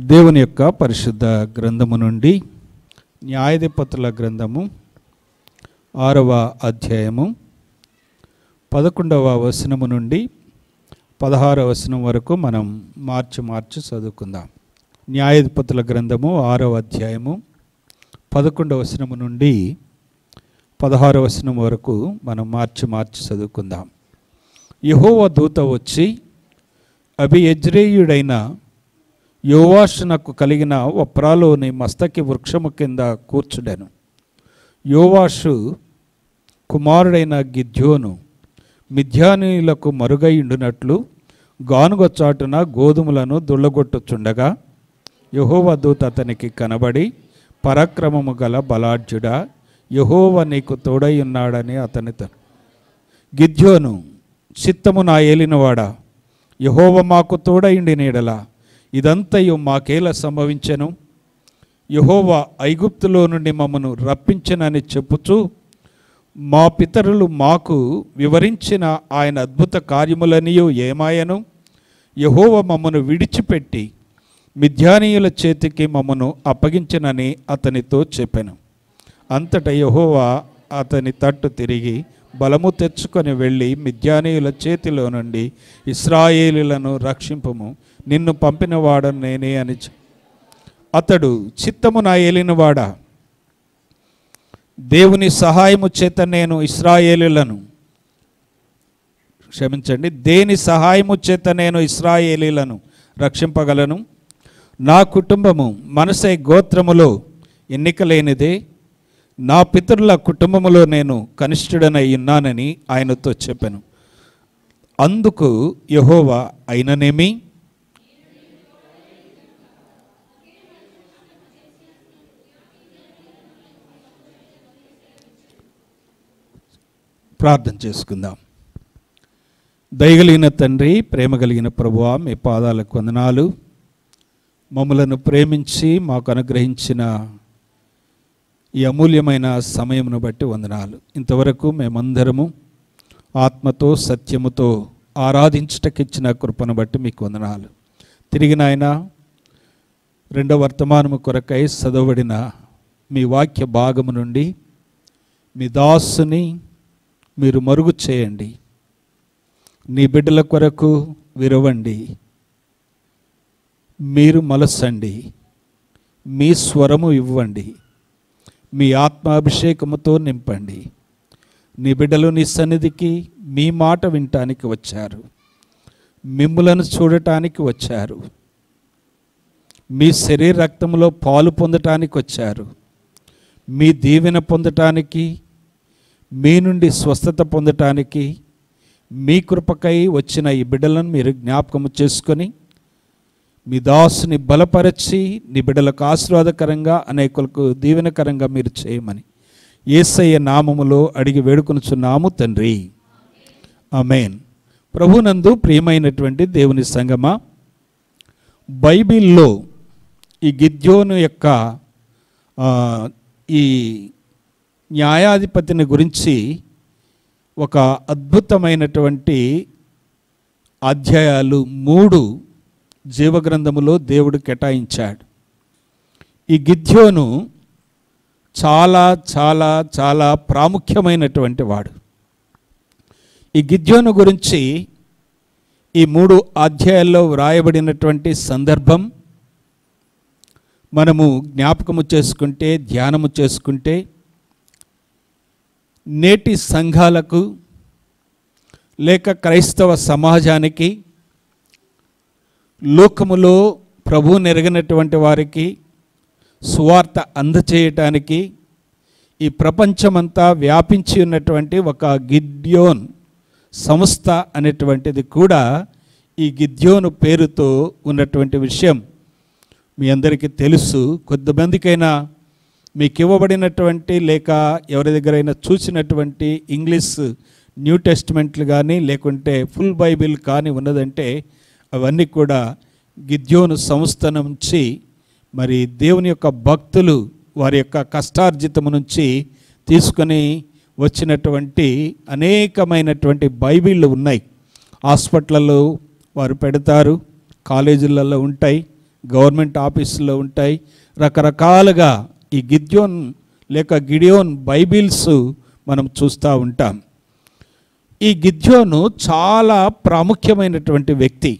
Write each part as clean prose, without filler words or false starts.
దేవుని యొక్క పరిశుద్ధ గ్రంథము నుండి న్యాయాధిపతుల గ్రంథము 6వ అధ్యాయము 11వ వచనము నుండి 16వ వచనం వరకు మనం మార్చి చదువుకుందాం. న్యాయాధిపతుల గ్రంథము 6వ అధ్యాయము 11వ వచనము నుండి 16వ వచనం వరకు మనం మార్చి చదువుకుందాం. యెహోవా దూత వచ్చి అబియెజ్రీయుడైన యోవాషునకు కలిగిన ఒప్రాలోని మస్తకి వృక్షము కింద కూర్చుడెను. యోవాషు కుమారుడైన గిద్యోను మిద్యానీయులకు మరుగైండునట్లు గానుగ చాటున గోధుమలను దుళ్ళగొట్టుచుండగా యెహోవా దూత అతనికి కనబడి, పరాక్రమము గల బలాఢ్యుడా, యెహోవా నీకు తోడై ఉన్నాడని అతనితో, గిద్యోను చిత్తము నా ఏలినవాడా, యెహోవా మాకు తోడైండి నీడల ఇదంతయు మాకేలా సంభవించెను? యెహోవా ఐగుప్తులో నుండి మమ్మను రప్పించెనని చెప్పుచూ మా పితరులు మాకు వివరించిన ఆయన అద్భుత కార్యములనియు ఏమాయను? యెహోవా మమ్మను విడిచిపెట్టి మిద్యానీయుల చేతికి మమ్మను అప్పగించెనని అతనితో చెప్పెను. అంతటా యెహోవా అతని తట్టు తిరిగి బలము తెచ్చుకొని వెళ్ళి మిద్యానీయుల చేతిలో నుండి ఇశ్రాయేలీయులను రక్షింపుము, నిన్ను పంపినవాడను నేనే అని. అతడు, చిత్తము నా ఏలినవాడా, దేవుని సహాయము చేత నేను ఇశ్రాయేలీయులను దేని సహాయము చేత నేను ఇశ్రాయేలీయులను రక్షింపగలను? నా కుటుంబము మనసే గోత్రములో ఎన్నిక లేనిదే, నా పితరుల కుటుంబములో నేను కనిష్ఠుడనై ఉన్నానని ఆయనతో చెప్పాను. అందుకు యెహోవా, అయిననేమి ప్రార్థన చేసుకుందాం. దయగలిగిన తండ్రి, ప్రేమ కలిగిన ప్రభువా, మీ పాదాలకు వందనాలు. మమ్మలను ప్రేమించి మాకు అనుగ్రహించిన ఈ అమూల్యమైన సమయమును బట్టి వందనాలు. ఇంతవరకు మేమందరము ఆత్మతో సత్యముతో ఆరాధించుటకిచ్చిన కృపను బట్టి మీకు వందనాలు. తిరిగి నాయన రెండవ వర్తమానము కొరకై చదవబడిన మీ వాక్య భాగము నుండి మీ దాసుని మీరు మరుగు చేయండి. నీ బిడ్డల కొరకు విరవండి, మీరు మలసండి, మీ స్వరము ఇవ్వండి, మీ ఆత్మాభిషేకముతో నింపండి. నీ బిడ్డలు నీ సన్నిధికి మీ మాట వినటానికి వచ్చారు, మిమ్ములను చూడటానికి వచ్చారు, మీ శరీర రక్తంలో పాలు పొందటానికి వచ్చారు, మీ దీవెన పొందటానికి, మీ నుండి స్వస్థత పొందటానికి, మీ కృపకై వచ్చిన ఈ బిడ్డలను మీరు జ్ఞాపకము చేసుకొని మీ దాసుని బలపరచి నీ బిడ్డలకు ఆశీర్వాదకరంగా, అనేకులకు దీవెనకరంగా మీరు చేయమని యేసయ్య నామములో అడిగి వేడుకొనుచున్నాము తండ్రి, ఆమేన్. ప్రభునందు ప్రియమైనటువంటి దేవుని సంగమా, బైబిల్లో ఈ గిద్యోను యొక్క ఈ న్యాయాధిపతిని గురించి ఒక అద్భుతమైనటువంటి అధ్యాయాలు 3 జీవగ్రంథములో దేవుడు కేటాయించాడు. ఈ గిద్యోను చాలా చాలా చాలా ప్రాముఖ్యమైనటువంటి వాడు. ఈ గిద్యోను గురించి ఈ 3 అధ్యాయాల్లో వ్రాయబడినటువంటి సందర్భం మనము జ్ఞాపకము చేసుకుంటే, ధ్యానము చేసుకుంటే, నేటి సంఘాలకు లేక క్రైస్తవ సమాజానికి, లోకములో ప్రభువు నెరగినటువంటి వారికి సువార్త అందచేయటానికి ఈ ప్రపంచమంతా వ్యాపించి ఉన్నటువంటి ఒక గిద్యోన్ సంస్థ అనేటువంటిది కూడా ఈ గిద్యోను పేరుతో ఉన్నటువంటి విషయం మీ అందరికీ తెలుసు. కొద్దిమందికైనా మీకు ఇవ్వబడినటువంటి లేక ఎవరి దగ్గరైనా చూసినటువంటి ఇంగ్లీష్ న్యూ టెస్ట్మెంట్లు కానీ లేకుంటే ఫుల్ బైబిల్ కానీ ఉన్నదంటే అవన్నీ కూడా గిద్యోను సంస్థ నుంచి మరి దేవుని యొక్క భక్తులు వారి యొక్క కష్టార్జితము నుంచి తీసుకొని వచ్చినటువంటి అనేకమైనటువంటి బైబిళ్ళు ఉన్నాయి. హాస్పిటల్లో వారు పెడతారు, కాలేజీలలో ఉంటాయి, గవర్నమెంట్ ఆఫీసుల్లో ఉంటాయి. రకరకాలుగా ఈ గిద్యోన్ లేక గిడియోన్ బైబిల్స్ మనం చూస్తూ ఉంటాం. ఈ గిద్యోను చాలా ప్రాముఖ్యమైనటువంటి వ్యక్తి.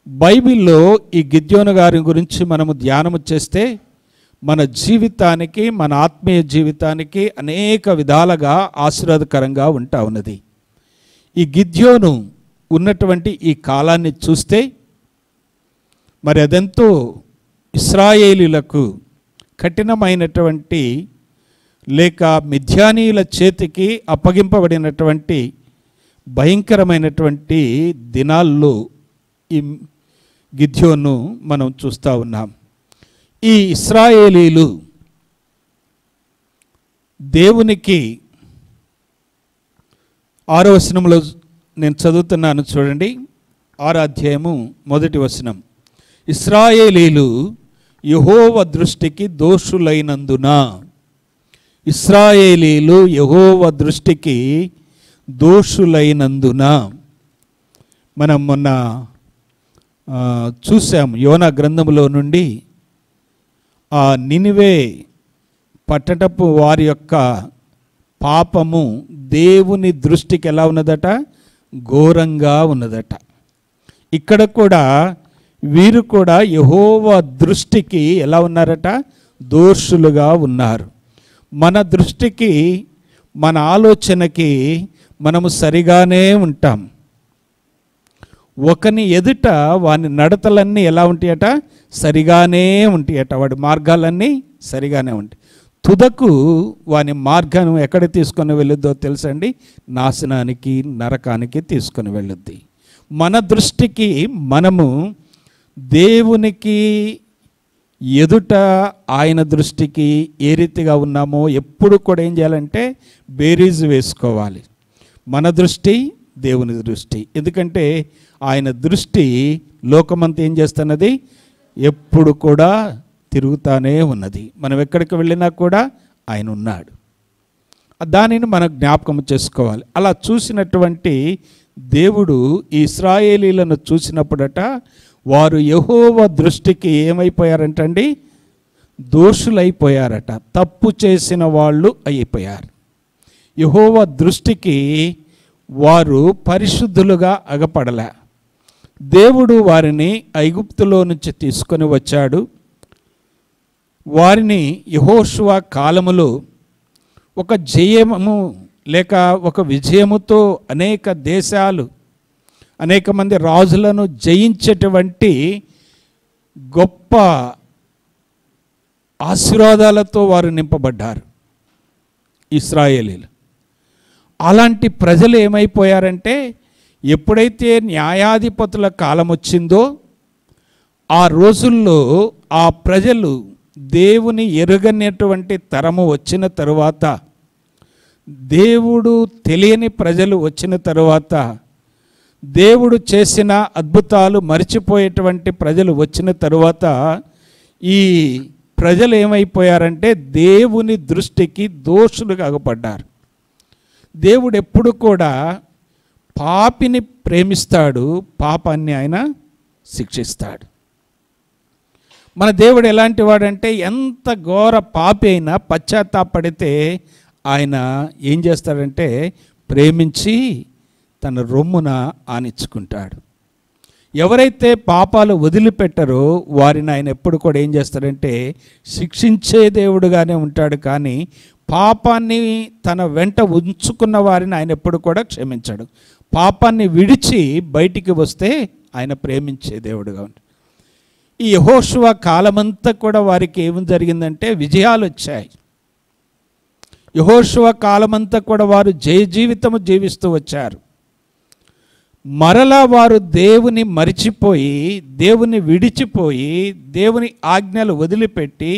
బైబిల్లో ఈ గిద్యోను గారి గురించి మనము ధ్యానము చేస్తే మన జీవితానికి, మన ఆత్మీయ జీవితానికి అనేక విధాలుగా ఆశీర్వాదకరంగా ఉంటా ఉన్నది. ఈ గిద్యోను ఉన్నటువంటి ఈ కాలాన్ని చూస్తే మరి అదెంతో ఇశ్రాయేలీలకు కఠినమైనటువంటి లేక మిథ్యానీయుల చేతికి అప్పగింపబడినటువంటి భయంకరమైనటువంటి దినాల్లో ఈ గిద్యోను మనం చూస్తూ ఉన్నాం. ఈ ఇశ్రాయేలీలు దేవునికి 6వ వచనంలో నేను చదువుతున్నాను చూడండి. 6వ అధ్యాయము 1వ వచనం. ఇశ్రాయేలీలు యెహోవా దృష్టికి దోషులైనందున, ఇశ్రాయేలీలు యెహోవా దృష్టికి దోషులైనందున. మనం మొన్న చూసాం యోనా గ్రంథములో నుండి ఆ నినివే పట్టణపు వారి యొక్క పాపము దేవుని దృష్టికి ఎలా ఉన్నదట? ఘోరంగా ఉన్నదట. ఇక్కడ కూడా వీరు కూడా యెహోవా దృష్టికి ఎలా ఉన్నారట? దోషులుగా ఉన్నారు. మన దృష్టికి, మన ఆలోచనకి మనము సరిగానే ఉంటాం. ఒకని ఎదుట వాని నడతలన్నీ ఎలా ఉంటాయట? సరిగానే ఉంటాయట. వాడి మార్గాలన్నీ సరిగానే ఉంటాయి. తుదకు వాని మార్గం ఎక్కడ తీసుకొని వెళ్ళొద్దో తెలుసండి? నాశనానికి, నరకానికి తీసుకొని వెళ్ళొద్ది. మన దృష్టికి మనము దేవునికి ఎదుట, ఆయన దృష్టికి ఏ రీతిగా ఉన్నామో ఎప్పుడు కూడా ఏం చేయాలంటే బేరీజు వేసుకోవాలి. మన దృష్టి, దేవుని దృష్టి. ఎందుకంటే ఆయన దృష్టి లోకమంతా ఏం చేస్తున్నది? ఎప్పుడు కూడా తిరుగుతానే ఉన్నది. మనం ఎక్కడికి వెళ్ళినా కూడా ఆయన ఉన్నాడు. దానిని మనం జ్ఞాపకం చేసుకోవాలి. అలా చూసినటువంటి దేవుడు ఈ ఇశ్రాయేలీలను చూసినప్పుడట వారు యెహోవా దృష్టికి ఏమైపోయారంటండి? దోషులైపోయారట. తప్పు చేసిన వాళ్ళు అయిపోయారు. యెహోవా దృష్టికి వారు పరిశుద్ధులుగా అగపడలే. దేవుడు వారిని ఐగుప్తులో నుంచి తీసుకొని వచ్చాడు. వారిని యెహోషువ కాలములో ఒక జయము లేక ఒక విజయముతో అనేక దేశాలు, అనేక మంది రాజులను జయించేటువంటి గొప్ప ఆశీర్వాదాలతో వారు నింపబడ్డారు ఇశ్రాయేలీలు. అలాంటి ప్రజలు ఏమైపోయారంటే ఎప్పుడైతే న్యాయాధిపతుల కాలం వచ్చిందో ఆ రోజుల్లో ఆ ప్రజలు దేవుని ఎరుగనటువంటి తరము వచ్చిన తరువాత, దేవుడు తెలియని ప్రజలు వచ్చిన తరువాత, దేవుడు చేసిన అద్భుతాలు మరిచిపోయేటువంటి ప్రజలు వచ్చిన తరువాత ఈ ప్రజలు ఏమైపోయారంటే దేవుని దృష్టికి దోషులుగా అగపడ్డారు. దేవుడు ఎప్పుడు కూడా పాపిని ప్రేమిస్తాడు, పాపాన్ని ఆయన శిక్షిస్తాడు. మన దేవుడు ఎలాంటి వాడంటే ఎంత ఘోర పాపి అయినా పశ్చాత్తాపడితే ఆయన ఏం చేస్తాడంటే ప్రేమించి తన రొమ్మున ఆనించుకుంటాడు. ఎవరైతే పాపాలు వదిలిపెట్టరో వారిని ఆయన ఎప్పుడు కూడా ఏం చేస్తాడంటే శిక్షించే దేవుడుగానే ఉంటాడు. కానీ పాపాన్ని తన వెంట ఉంచుకున్న వారిని ఆయన ఎప్పుడు కూడా క్షమించాడు. పాపాన్ని విడిచి బయటికి వస్తే ఆయన ప్రేమించే దేవుడుగా ఉంటాడు. ఈ యెహోషువ కాలమంతా కూడా వారికి ఏమి జరిగిందంటే విజయాలు వచ్చాయి. యెహోషువ కాలమంతా కూడా వారు జయ జీవితము జీవిస్తూ వచ్చారు. మరలా వారు దేవుని మరిచిపోయి, దేవుని విడిచిపోయి, దేవుని ఆజ్ఞలు వదిలిపెట్టి,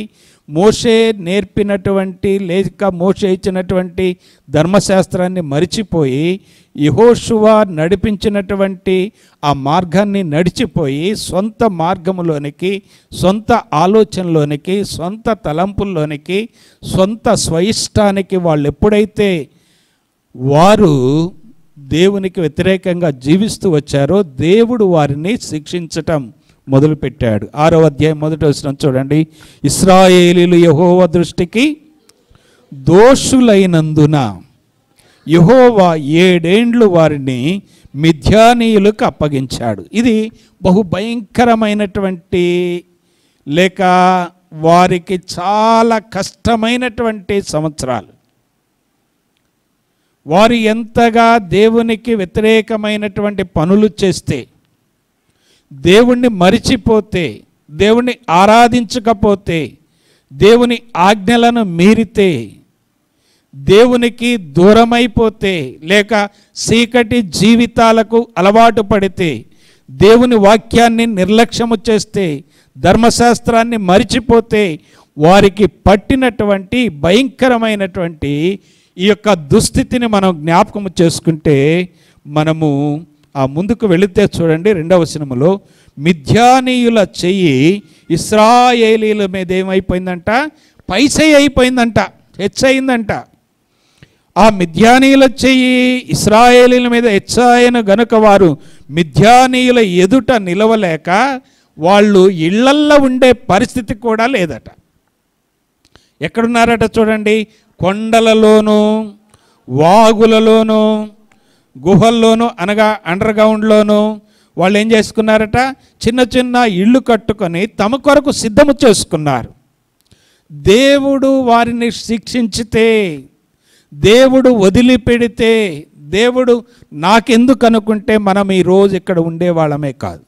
మోషే నేర్పినటువంటి లేక మోషే ఇచ్చినటువంటి ధర్మశాస్త్రాన్ని మరిచిపోయి, యెహోషువ నడిపించినటువంటి ఆ మార్గాన్ని నడిచిపోయి సొంత మార్గములోనికి, సొంత ఆలోచనలోనికి, సొంత తలంపుల్లోనికి, సొంత స్వయిష్టానికి వాళ్ళు ఎప్పుడైతే వారు దేవునికి వ్యతిరేకంగా జీవిస్తూ వచ్చారో దేవుడు వారిని శిక్షించటం మొదలుపెట్టాడు. 6వ అధ్యాయం 1వ వచనం చూడండి. ఇశ్రాయేలీయులు యెహోవా దృష్టికి దోషులైనందున యెహోవా 7 ఏండ్లు వారిని మిద్యానీయులకు అప్పగించాడు. ఇది బహుభయంకరమైనటువంటి లేక వారికి చాలా కష్టమైనటువంటి సంవత్సరాలు. వారు ఎంతగా దేవునికి వ్యతిరేకమైనటువంటి పనులు చేస్తే, దేవుణ్ణి మరిచిపోతే, దేవుణ్ణి ఆరాధించకపోతే, దేవుని ఆజ్ఞలను మీరితే, దేవునికి దూరమైపోతే, లేక చీకటి జీవితాలకు అలవాటు పడితే, దేవుని వాక్యాన్ని నిర్లక్ష్యము చేస్తే, ధర్మశాస్త్రాన్ని మరిచిపోతే వారికి పట్టినటువంటి భయంకరమైనటువంటి ఈ యొక్క దుస్థితిని మనం జ్ఞాపకం చేసుకుంటే, మనము ఆ ముందుకు వెళితే చూడండి 2వ వచనములో, మిద్యానీయుల చెయ్యి ఇశ్రాయేలీయుల మీద ఏమైపోయిందంట? పైసై అయిపోయిందంట, హెచ్చయిందంట. ఆ మిద్యానీయుల చెయ్యి ఇశ్రాయేలీయుల మీద హెచ్చాయను గనుక వారు మిద్యానీయుల ఎదుట నిలవలేక వాళ్ళు ఇళ్లల్లో ఉండే పరిస్థితి కూడా లేదట. ఎక్కడున్నారట చూడండి, కొండలలోనూ వాగులలోనూ గుహల్లోనూ అనగా అండర్ గ్రౌండ్లోనూ వాళ్ళు ఏం చేసుకున్నారట? చిన్న చిన్న ఇళ్ళు కట్టుకొని తమ కొరకు సిద్ధము చేసుకున్నారు. దేవుడు వారిని శిక్షించితే, దేవుడు వదిలిపెడితే, దేవుడు నాకెందుకు అనుకుంటే మనం ఈరోజు ఇక్కడ ఉండేవాళ్ళమే కాదు.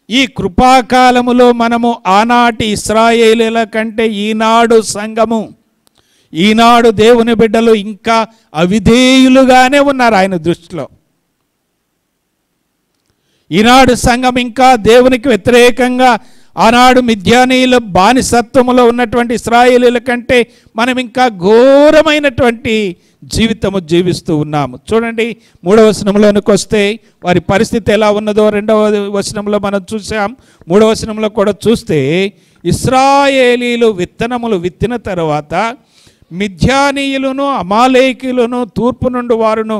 ఈ కృపాకాలములో మనము ఆనాటి ఇశ్రాయేలీయుల కంటే ఈనాడు సంఘము, ఈనాడు దేవుని బిడ్డలు ఇంకా అవిధేయులుగానే ఉన్నారు ఆయన దృష్టిలో. ఈనాడు సంఘం ఇంకా దేవునికి వ్యతిరేకంగా, ఆనాడు మిద్యానీయుల బానిసత్వములో ఉన్నటువంటి ఇశ్రాయేలీయుల కంటే మనం ఇంకా ఘోరమైనటువంటి జీవితము జీవిస్తూ ఉన్నాము. చూడండి 3వ వచనంలోనికి వస్తే వారి పరిస్థితి ఎలా ఉన్నదో 2వ వచనంలో మనం చూసాం. 3వ వచనంలో కూడా చూస్తే, ఇశ్రాయేలీయులు విత్తనములు విత్తిన తర్వాత మిద్యానీయులను అమాలేకీయులను తూర్పు నుండి వారును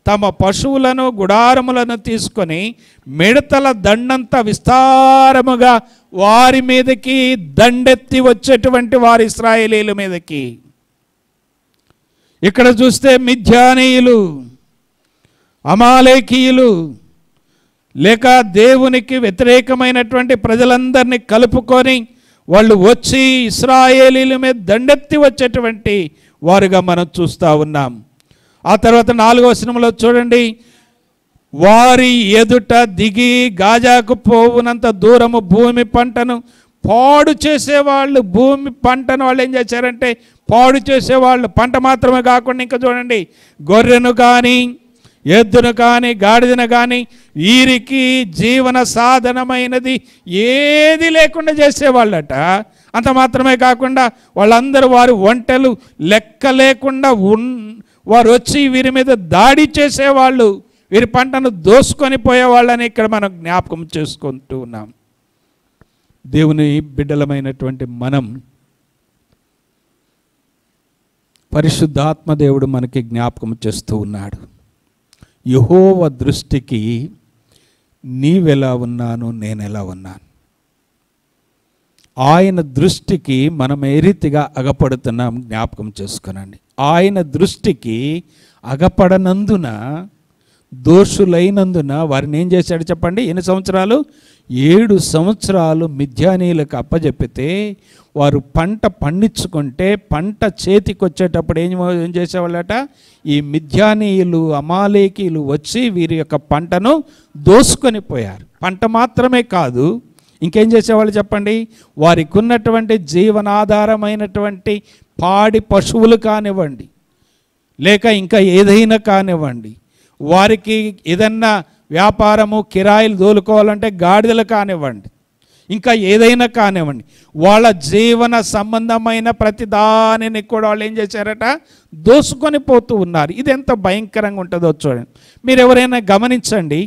తమ పశువులను గుడారములను తీసుకొని మిడతల దండంత విస్తారముగా వారి మీదకి దండెత్తి వచ్చేటువంటి వారి ఇశ్రాయేలీయుల మీదకి. ఇక్కడ చూస్తే మిద్యానీయులు, అమాలేకీయులు లేక దేవునికి వ్యతిరేకమైనటువంటి ప్రజలందరినీ కలుపుకొని వాళ్ళు వచ్చి ఇశ్రాయేలీయుల మీద దండెత్తి వచ్చేటువంటి వారుగా మనం చూస్తూ ఉన్నాం. ఆ తర్వాత 4వ వచనంలో చూడండి, వారి ఎదుట దిగి గాజాకు పోవునంత దూరము భూమి పంటను పాడు చేసేవాళ్ళు. భూమి పంటను వాళ్ళు ఏం చేశారంటే పాడు చేసేవాళ్ళు. పంట మాత్రమే కాకుండా ఇంకా చూడండి, గొర్రెను కానీ, ఎద్దును కానీ, గాడిదను కానీ, వీరికి జీవన సాధనమైనది ఏది లేకుండా చేసేవాళ్ళట. అంత మాత్రమే కాకుండా వాళ్ళందరూ వారి ఒంటెలు లెక్క లేకుండా వారు వచ్చి వీరి మీద దాడి చేసేవాళ్ళు, వీరి పంటను దోసుకొని పోయేవాళ్ళని ఇక్కడ మనం జ్ఞాపకం చేసుకుంటూ ఉన్నాం. దేవుని బిడ్డలమైనటువంటి మనం, పరిశుద్ధాత్మ దేవుడు మనకి జ్ఞాపకం చేస్తూ ఉన్నాడు. యెహోవా దృష్టికి నీవెలా ఉన్నాను, నేనెలా ఉన్నాను, ఆయన దృష్టికి మనం ఏ రీతిగా అగపడుతున్నాం జ్ఞాపకం చేసుకునండి. ఆయన దృష్టికి అగపడనందున, దోషులైనందున వారిని ఏం చేశాడు చెప్పండి? ఎన్ని సంవత్సరాలు? 7 సంవత్సరాలు మిద్యానీయులకు అప్పజెప్పితే వారు పంట పండించుకుంటే పంట చేతికి వచ్చేటప్పుడు ఏం చేసేవాళ్ళట? ఈ మిద్యానీయులు అమాలేకీయులు వచ్చి వీరి యొక్క పంటను దోసుకొని పోయారు. పంట మాత్రమే కాదు, ఇంకేం చేసేవాళ్ళు చెప్పండి? వారికి ఉన్నటువంటి జీవనాధారమైనటువంటి పాడి పశువులు కానివ్వండి, లేక ఇంకా ఏదైనా కానివ్వండి, వారికి ఏదన్నా వ్యాపారము కిరాయిలు దోలుకోవాలంటే గాడిదలు కానివ్వండి, ఇంకా ఏదైనా కానివ్వండి, వాళ్ళ జీవన సంబంధమైన ప్రతి దానిని కూడా వాళ్ళు ఏం చేశారట? దోసుకొని పోతూ ఉన్నారు. ఇది ఎంత భయంకరంగా ఉంటుందో చూడండి. మీరు ఎవరైనా గమనించండి.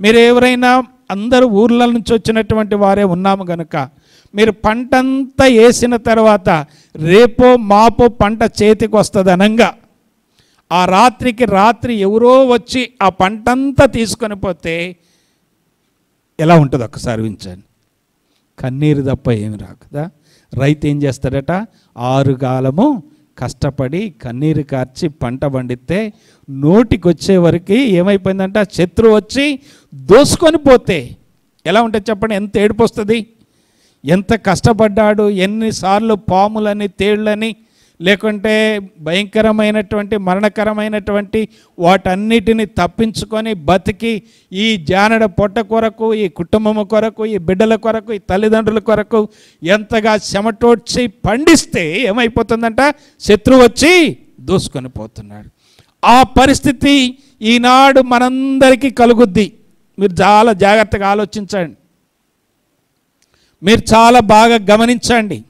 మీరు ఎవరైనా, అందరూ ఊర్ల నుంచి వచ్చినటువంటి వారే ఉన్నాము కనుక, మీరు పంటంతా వేసిన తర్వాత రేపో మాపో పంట చేతికి వస్తుంది అనంగా ఆ రాత్రికి రాత్రి ఎవరో వచ్చి ఆ పంటంతా తీసుకొని పోతే ఎలా ఉంటుందో ఒక్కసారి ఊహించండి. కన్నీరు తప్ప ఏమి రాదు కదా. రైతు ఏం చేస్తాడట, 6 కాలము కష్టపడి కన్నీరు కార్చి పంట పండితే నోటికి వచ్చే వరకు ఏమైపోయిందంట, శత్రువు వచ్చి దోసుకొని పోతే ఎలా ఉంటుంది చెప్పండి. ఎంత ఏడుపు వస్తుంది. ఎంత కష్టపడ్డాడు, ఎన్నిసార్లు పాములని తేళ్ళని లేకుంటే భయంకరమైనటువంటి మరణకరమైనటువంటి వాటన్నిటిని తప్పించుకొని బతికి ఈ జానడ పొట్ట కొరకు, ఈ కుటుంబం కొరకు, ఈ బిడ్డల కొరకు, ఈ తల్లిదండ్రుల కొరకు ఎంతగా చెమటోడ్చి పండిస్తే ఏమైపోతుందంట, శత్రువు వచ్చి దూసుకొని పోతున్నాడు. ఆ పరిస్థితి ఈనాడు మనందరికీ కలుగుద్ది. మీరు చాలా జాగ్రత్తగా ఆలోచించండి, మీరు చాలా బాగా గమనించండి,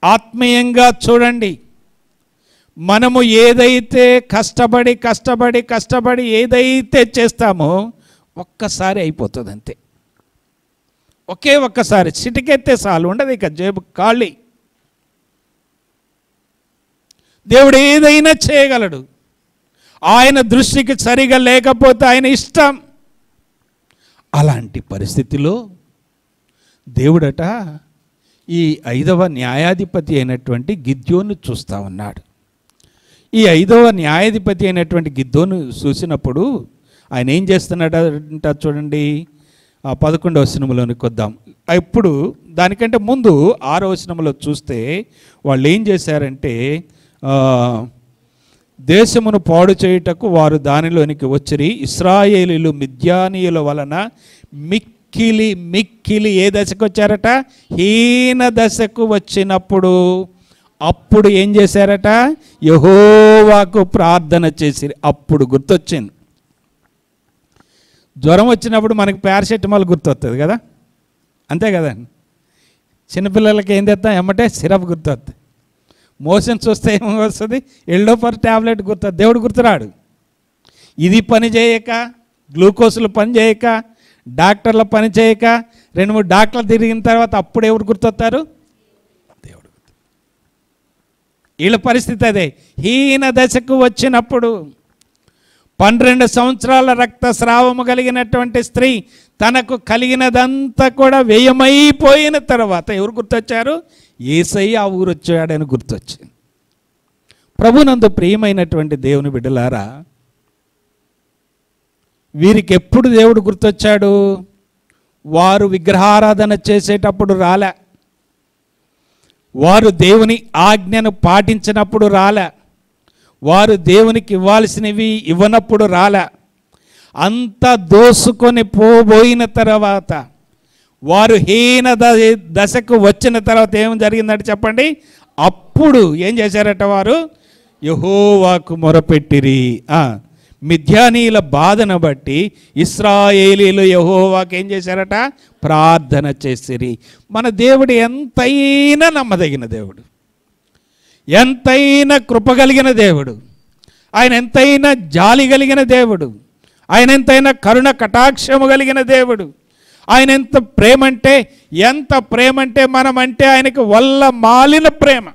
ఆత్మీయంగా చూడండి. మనము ఏదైతే కష్టపడి ఏదైతే చేస్తామో ఒక్కసారి అయిపోతుంది అంతే. ఒక్కసారి చిటికెత్తే చాలు, ఉండదు ఇక జేబు ఖాళీ. దేవుడు ఏదైనా చేయగలడు. ఆయన దృష్టికి సరిగా లేకపోతే ఆయన ఇష్టం. అలాంటి పరిస్థితిలో దేవుడట ఈ 5వ న్యాయాధిపతి అయినటువంటి గిద్యోను చూస్తూ ఉన్నాడు. ఈ 5వ న్యాయాధిపతి అయినటువంటి గిద్యోను చూసినప్పుడు ఆయన ఏం చేస్తున్నాడంట చూడండి. 11వ వచనంలోనికి వద్దాం. ఇప్పుడు దానికంటే ముందు 6వ వచనంలో చూస్తే వాళ్ళు ఏం చేశారంటే, దేశమును పాడు చేయుటకు వారు దానిలోనికి వచ్చిరి. ఇశ్రాయేలీయులు మిద్యానీయుల వలన మిక్కిలి ఏ దశకు వచ్చారట, హీన దశకు వచ్చినప్పుడు అప్పుడు ఏం చేశారట, యెహోవాకు ప్రార్థన చేసి. అప్పుడు గుర్తొచ్చింది. జ్వరం వచ్చినప్పుడు మనకి పారాసెటమాల్ గుర్తొస్తుంది కదా, అంతే కదండి. చిన్నపిల్లలకి ఏం తెస్తాం, ఎమ్మటే సిరప్ గుర్తొస్తుంది. మోషన్స్ వస్తే ఏమో వస్తుంది, ఎల్డోఫర్ ట్యాబ్లెట్ గుర్తుంది. దేవుడు గుర్తురాడు. ఇది పని చేయక, గ్లూకోజులు పని చేయక, డాక్టర్ల పని చేయక, 2-3 డాక్టర్లు తిరిగిన తర్వాత అప్పుడు ఎవరు గుర్తొస్తారు, దేవుడు. వీళ్ళ పరిస్థితి అదే. హీన దశకు వచ్చినప్పుడు 12 సంవత్సరాల రక్తస్రావము కలిగినటువంటి స్త్రీ తనకు కలిగినదంతా కూడా వ్యయమైపోయిన తర్వాత ఎవరు గుర్తొచ్చారు, యేసయ్య ఆ ఊరు వచ్చాడని గుర్తొచ్చింది. ప్రభునందు ప్రియమైనటువంటి దేవుని బిడ్డలారా, వీరికి ఎప్పుడు దేవుడు గుర్తొచ్చాడు, వారు విగ్రహారాధన చేసేటప్పుడు రాలే, వారు దేవుని ఆజ్ఞను పాటించినప్పుడు రాలే, వారు దేవునికి ఇవ్వాల్సినవి ఇవ్వనప్పుడు రాలే. అంత దోసుకొని పోబోయిన తర్వాత, వారు హీన దశకు వచ్చిన తర్వాత ఏం జరిగిందంటే చెప్పండి. అప్పుడు ఏం చేశారట, వారు యెహోవాకు మొరపెట్టిరి. మిద్యానీయుల బాధను బట్టి ఇశ్రాయేలీయులు యెహోవాకు ఏం చేశారట, ప్రార్థన చేసిరి. మన దేవుడు ఎంతైనా నమ్మదగిన దేవుడు, ఎంతైనా కృపగలిగిన దేవుడు, ఆయన ఎంతైనా జాలి కలిగిన దేవుడు, ఆయన ఎంతైనా కరుణ కటాక్షము కలిగిన దేవుడు. ఆయన ఎంత ప్రేమంటే మనమంటే ఆయనకు వల్ల మాలిన ప్రేమ.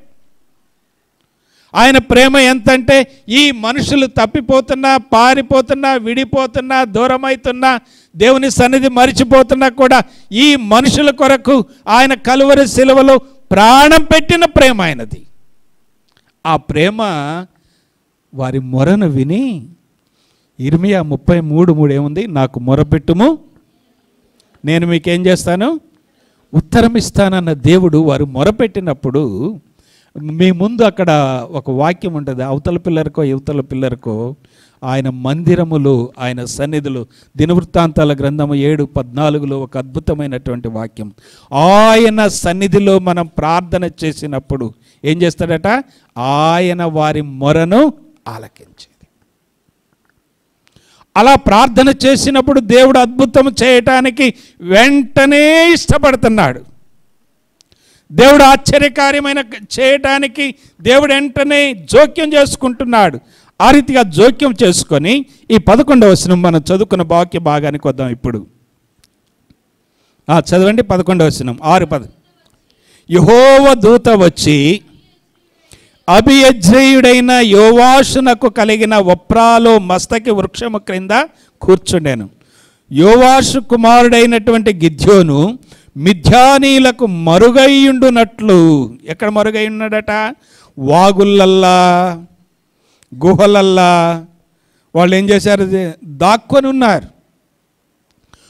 ఆయన ప్రేమ ఎంతంటే, ఈ మనుషులు తప్పిపోతున్నా, పారిపోతున్నా, విడిపోతున్నా, దూరమవుతున్నా, దేవుని సన్నిధి మరిచిపోతున్నా కూడా ఈ మనుషుల కొరకు ఆయన కలువరి శిలువలో ప్రాణం పెట్టిన ప్రేమ ఆయనది. ఆ ప్రేమ వారి మొరను విని ఇర్మియా 33:3 ఏముంది, నాకు మొరపెట్టుము నేను మీకేం చేస్తాను, ఉత్తరం ఇస్తానన్న దేవుడు వారు మొరపెట్టినప్పుడు మీ ముందు అక్కడ ఒక వాక్యం ఉంటుంది. అవతల పిల్లరికో యువతల పిల్లరికో ఆయన మందిరములు, ఆయన సన్నిధులు, దినవృత్తాంతాల గ్రంథము 7:14 ఒక అద్భుతమైనటువంటి వాక్యం. ఆయన సన్నిధిలో మనం ప్రార్థన చేసినప్పుడు ఏం చేస్తాడట, ఆయన వారి మొరను ఆలకించేది. అలా ప్రార్థన చేసినప్పుడు దేవుడు అద్భుతం చేయటానికి వెంటనే ఇష్టపడుతున్నాడు. దేవుడు ఆశ్చర్యకార్యమైన చేయటానికి దేవుడు వెంటనే జోక్యం చేసుకుంటున్నాడు. ఆ రీతిగా జోక్యం చేసుకొని ఈ 11వ వచనం మనం చదువుకున్న వాక్య భాగానికి వద్దాం. ఇప్పుడు చదవండి 11వ వచనం 6:10. యెహోవా దూత వచ్చి అభియజ్రేయుడైన యోవాషునకు కలిగిన ఒప్రాలో మస్తకి వృక్షము క్రింద కూర్చుండెను. యోవాషు కుమారుడైనటువంటి గిద్యోను మిద్యానీలకు మరుగైయుండునట్లు, ఎక్కడ మరుగై ఉన్నాడట? వాగులల్లా, గుహలల్లా వాళ్ళు ఏం చేశారు? దాక్కొని ఉన్నారు.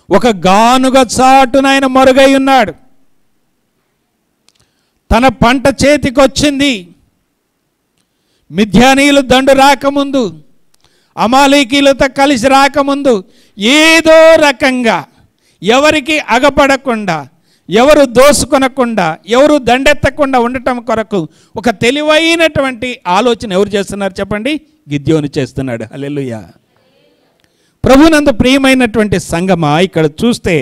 ఒక గానుగ చాటున ఆయన మరుగై ఉన్నాడు. తన పంట చేతికొచ్చింది. మిద్యానీయులు దండు రాకముందు, అమాలేకీలతో కలిసి రాకముందు ఏదో రకంగా ఎవరికి అగపడకుండా, ఎవరు దోసుకొనకుండా, ఎవరు దండెత్తకుండా ఉండటం కొరకు ఒక తెలివైనటువంటి ఆలోచన ఎవరు చేస్తున్నారు చెప్పండి? గిద్యోను చేస్తున్నాడు. హల్లెలూయా. ప్రభునందు ప్రియమైనటువంటి సంగమా, ఇక్కడ చూస్తే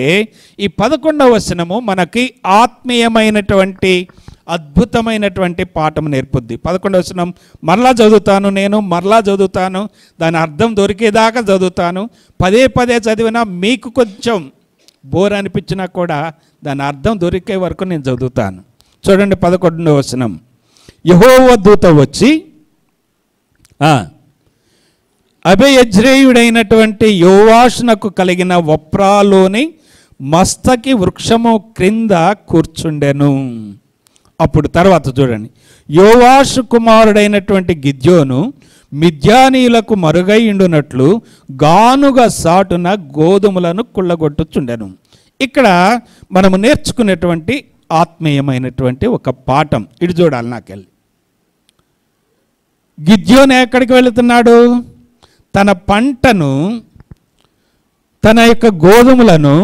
ఈ 11వ వచనము మనకి ఆత్మీయమైనటువంటి అద్భుతమైనటువంటి పాఠం నేర్పుద్ది. 11వ వచనం మరలా చదువుతాను, నేను మరలా చదువుతాను, దాని అర్థం దొరికేదాకా చదువుతాను. పదే పదే చదివినా మీకు కొంచెం బోర్ అనిపించినా కూడా దాని అర్థం దొరికే వరకు నేను చదువుతాను. చూడండి 11వ వచనం. యెహోవా దూత వచ్చి అబయజ్రేయుడైనటువంటి యోవాషునకు కలిగిన వప్రాలోని మస్తకి వృక్షము క్రింద కూర్చుండెను. అప్పుడు తర్వాత చూడండి, యోవాషు కుమారుడైనటువంటి గిద్యోను మిద్యానీయులకు మరుగైండునట్లు గానుగ సాటున గోధుమలను కుళ్ళగొట్టుచుండెను. ఇక్కడ మనము నేర్చుకునేటువంటి ఆత్మీయమైనటువంటి ఒక పాఠం ఇటు చూడాలి. నాకెళ్ళి గిద్యోను ఎక్కడికి వెళుతున్నాడు? తన పంటను, తన యొక్క గోధుమలను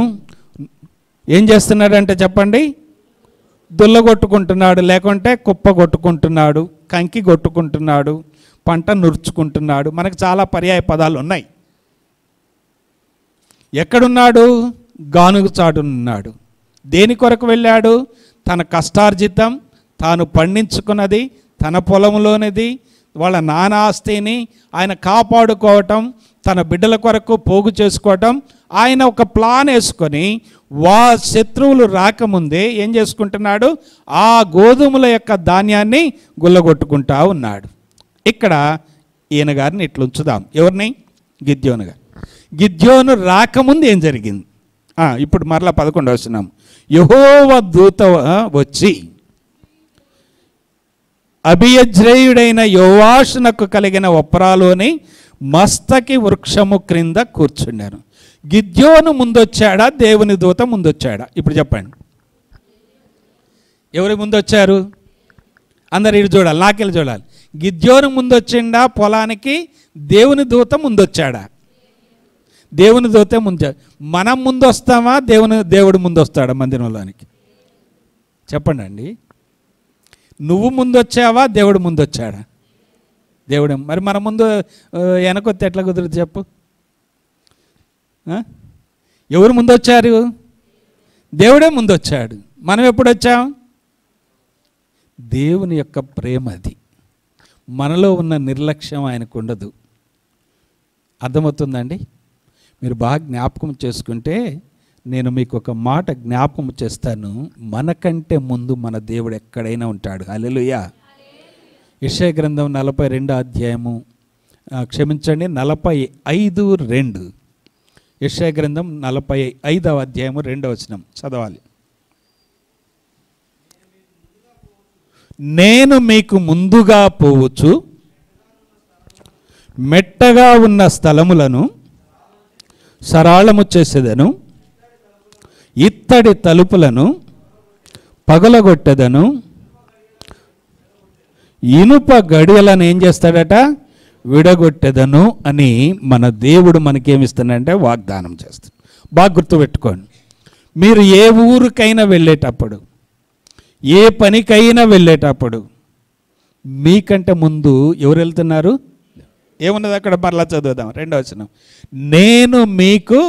ఏం చేస్తున్నాడంటే చెప్పండి? దుల్లగొట్టుకుంటున్నాడు, లేకుంటే కుప్ప కొట్టుకుంటున్నాడు, కంకి కొట్టుకుంటున్నాడు, పంట నుర్చుకుంటున్నాడు. మనకు చాలా పర్యాయ పదాలు ఉన్నాయి. ఎక్కడున్నాడు? గానుగ చాటునున్నాడు. దేని కొరకు వెళ్ళాడు? తన కష్టార్జితం, తాను పండించుకున్నది, తన పొలంలోనిది, వాళ్ళ నాన్న ఆస్తిని ఆయన కాపాడుకోవటం, తన బిడ్డల కొరకు పోగు చేసుకోవటం, ఆయన ఒక ప్లాన్ వేసుకొని శత్రువులు రాకముందే ఏం చేసుకుంటున్నాడు? ఆ గోధుమల యొక్క ధాన్యాన్ని గుల్లగొట్టుకుంటా ఉన్నాడు. ఇక్కడ ఈయన గారిని ఇట్లా ఉంచుదాం. ఎవరిని? గిద్యోను గారు. గిద్యోను రాకముందు ఏం జరిగింది? ఇప్పుడు మరలా 11వ వచనం. యెహోవా దూత వచ్చి అబియజ్రేయుడైన యోవాషునకు కలిగిన వప్రాలోని మస్తకి వృక్షము క్రింద కూర్చుండాను. గిద్యోను ముందొచ్చాడా? దేవుని దూత ముందొచ్చాడా? ఇప్పుడు చెప్పండి. ఎవరి ముందొచ్చారు? అందరు ఇటు చూడాలి, నాకెళ్ళి చూడాలి. గిద్యోను ముందొచ్చిండా పొలానికి? దేవుని దూత ముందొచ్చాడా? దేవుని దూతే ముందు. మనం ముందు వస్తామా? దేవుడు ముందు వస్తాడా మందిరంలోనికి? చెప్పండి అండి. నువ్వు ముందు వచ్చావా? దేవుడు ముందు వచ్చాడా? దేవుడు. మరి మన ముందు వెనకొత్తే ఎట్లా కుదురుతుంది చెప్పు? ఎవరు ముందు వచ్చారు? దేవుడే ముందు వచ్చాడు. మనం ఎప్పుడు వచ్చాం? దేవుని యొక్క ప్రేమ అది. మనలో ఉన్న నిర్లక్ష్యం ఆయనకు ఉండదు. అర్థమవుతుందండి? మీరు బాగా జ్ఞాపకం చేసుకుంటే నేను మీకు ఒక మాట జ్ఞాపకం చేస్తాను. మనకంటే ముందు మన దేవుడు ఎక్కడైనా ఉంటాడు. హల్లెలూయా. యెషయా గ్రంథం 42వ అధ్యాయము, క్షమించండి 45:2. యెషయా గ్రంథం 45వ అధ్యాయము 2వ వచనం చదవాలి. నేను మీకు ముందుగా పోవచ్చు, మెట్టగా ఉన్న స్థలములను సరాళము చేసేదను, ఇత్తడి తలుపులను పగలగొట్టెదను, ఇనుప గడియలను ఏం చేస్తాడట? విడగొట్టెదను అని మన దేవుడు మనకేమిస్తాడంటే వాగ్దానం చేస్తాడు. బాగా గుర్తుపెట్టుకోండి. మీరు ఏ ఊరికైనా వెళ్ళేటప్పుడు, ఏ పనికైనా వెళ్ళేటప్పుడు మీకంటే ముందు ఎవరు వెళ్తున్నారు? ఏమున్నది అక్కడ? మరలా చదువుదాం 2వ వచనం. నేను మీకు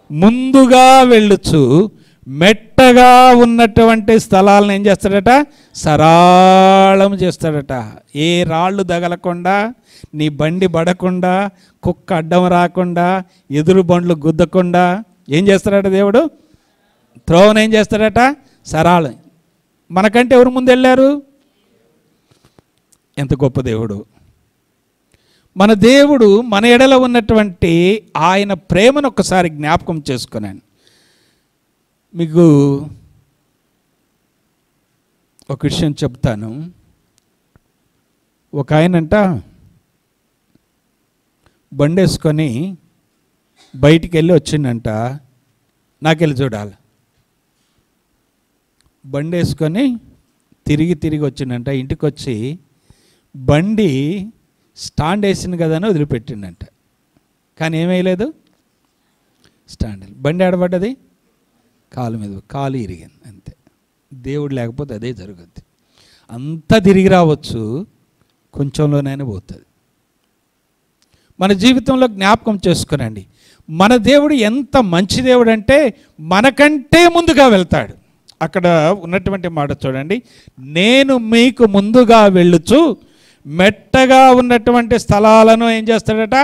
ముందుగా వెళ్ళుచు మెట్టగా ఉన్నటువంటి స్థలాలను ఏం చేస్తాడట? సరాళం చేస్తాడట. ఏ రాళ్ళు తగలకుండా, నీ బండి పడకుండా, కుక్క అడ్డం రాకుండా, ఎదురు బండ్లు గుద్దకుండా ఏం చేస్తాడట దేవుడు? త్రోవను ఏం చేస్తాడట? సరాళం. మనకంటే ఎవరు ముందు వెళ్ళారు? ఎంత గొప్ప దేవుడు! మన దేవుడు మన ఎడల ఉన్నటువంటి ఆయన ప్రేమను ఒక్కసారి జ్ఞాపకం చేసుకున్నాను. మీకు ఒక విషయం చెప్తాను. ఒక ఆయనంట బండేసుకొని బయటికి వెళ్ళి వచ్చిందంట. నాకెళ్ళి చూడాలి. బండేసుకొని తిరిగి వచ్చిందంట. ఇంటికి వచ్చి బండి స్టాండ్ వేసింది కదా అని వదిలిపెట్టిండంట. కానీ ఏమేయలేదు, స్టాండ్. బండి ఆడబడ్డది, కాలు మీద కాలు ఇరిగింది అంతే. దేవుడు లేకపోతే అదే జరుగుద్ది. అంతా తిరిగి రావచ్చు, కొంచెంలోనైనా పోతుంది. మన జీవితంలో జ్ఞాపకం చేసుకునండి, మన దేవుడు ఎంత మంచి దేవుడు అంటే మనకంటే ముందుగా వెళ్తాడు. అక్కడ ఉన్నటువంటి మాట చూడండి, నేను మీకు ముందుగా వెళ్ళుచు మెట్టగా ఉన్నటువంటి స్థలాలను ఏం చేస్తాడట,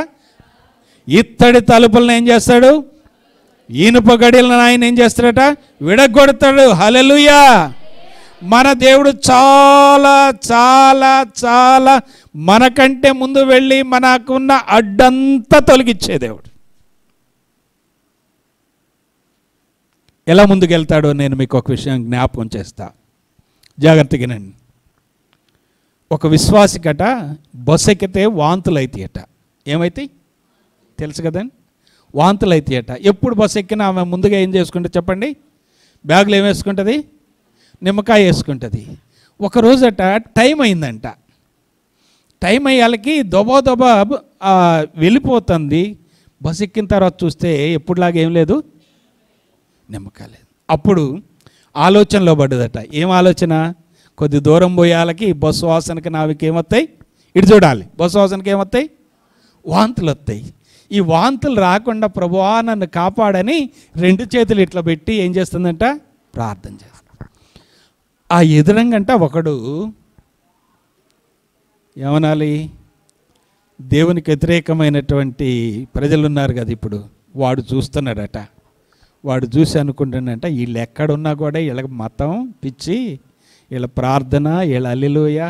ఇత్తడి తలుపులను ఏం చేస్తాడు, ఇనుప గడియలను ఆయన ఏం చేస్తాడట, విడగొడతాడు. హల్లెలూయా. మన దేవుడు చాలా చాలా చాలా మనకంటే ముందు వెళ్ళి మనకున్న అడ్డంతా తొలగించే దేవుడు. ఎలా ముందుకెళ్తాడో నేను మీకు ఒక విషయం జ్ఞాపకం చేస్తా, జాగ్రత్తగానండి. ఒక విశ్వాసికట బస్సు ఎక్కితే వాంతులు అవుతాయట. ఏమైతే తెలుసు కదండి, వాంతులు అవుతాయట. ఎప్పుడు బస్సు ఎక్కినా ఆమె ముందుగా ఏం చేసుకుంటే చెప్పండి, బ్యాగులో ఏం వేసుకుంటుంది, నిమ్మకాయ వేసుకుంటుంది. ఒకరోజట టైం అయిందంట. టైం అయ్యాలకి దొబా వెళ్ళిపోతుంది. బస్సు ఎక్కిన తర్వాత చూస్తే ఎప్పుడులాగా ఏం లేదు, నిమ్మకాయ లేదు. అప్పుడు ఆలోచనలో పడ్డదట. ఏం ఆలోచన, కొద్ది దూరం పోయాలకి బస్సు వాసనకి నావికి ఏమొస్తాయి, ఇటు చూడాలి, బస్సు వాసనకి ఏమొస్తాయి, వాంతులు వస్తాయి. ఈ వాంతులు రాకుండా ప్రభువా నన్ను కాపాడని 2 చేతులు ఇట్లా పెట్టి ఏం చేస్తుందంట, ప్రార్థన చేస్తుంది. ఆ ఎదురంగంట ఒకడు ఏమనాలి, దేవునికి వ్యతిరేకమైనటువంటి ప్రజలు ఉన్నారు కదా ఇప్పుడు, వాడు చూస్తున్నాడట. వాడు చూసి అనుకుంటాడంట, వీళ్ళు ఎక్కడున్నా కూడా వీళ్ళకి మతం పిచ్చి, వీళ్ళ ప్రార్థన, వీళ్ళ హల్లెలూయా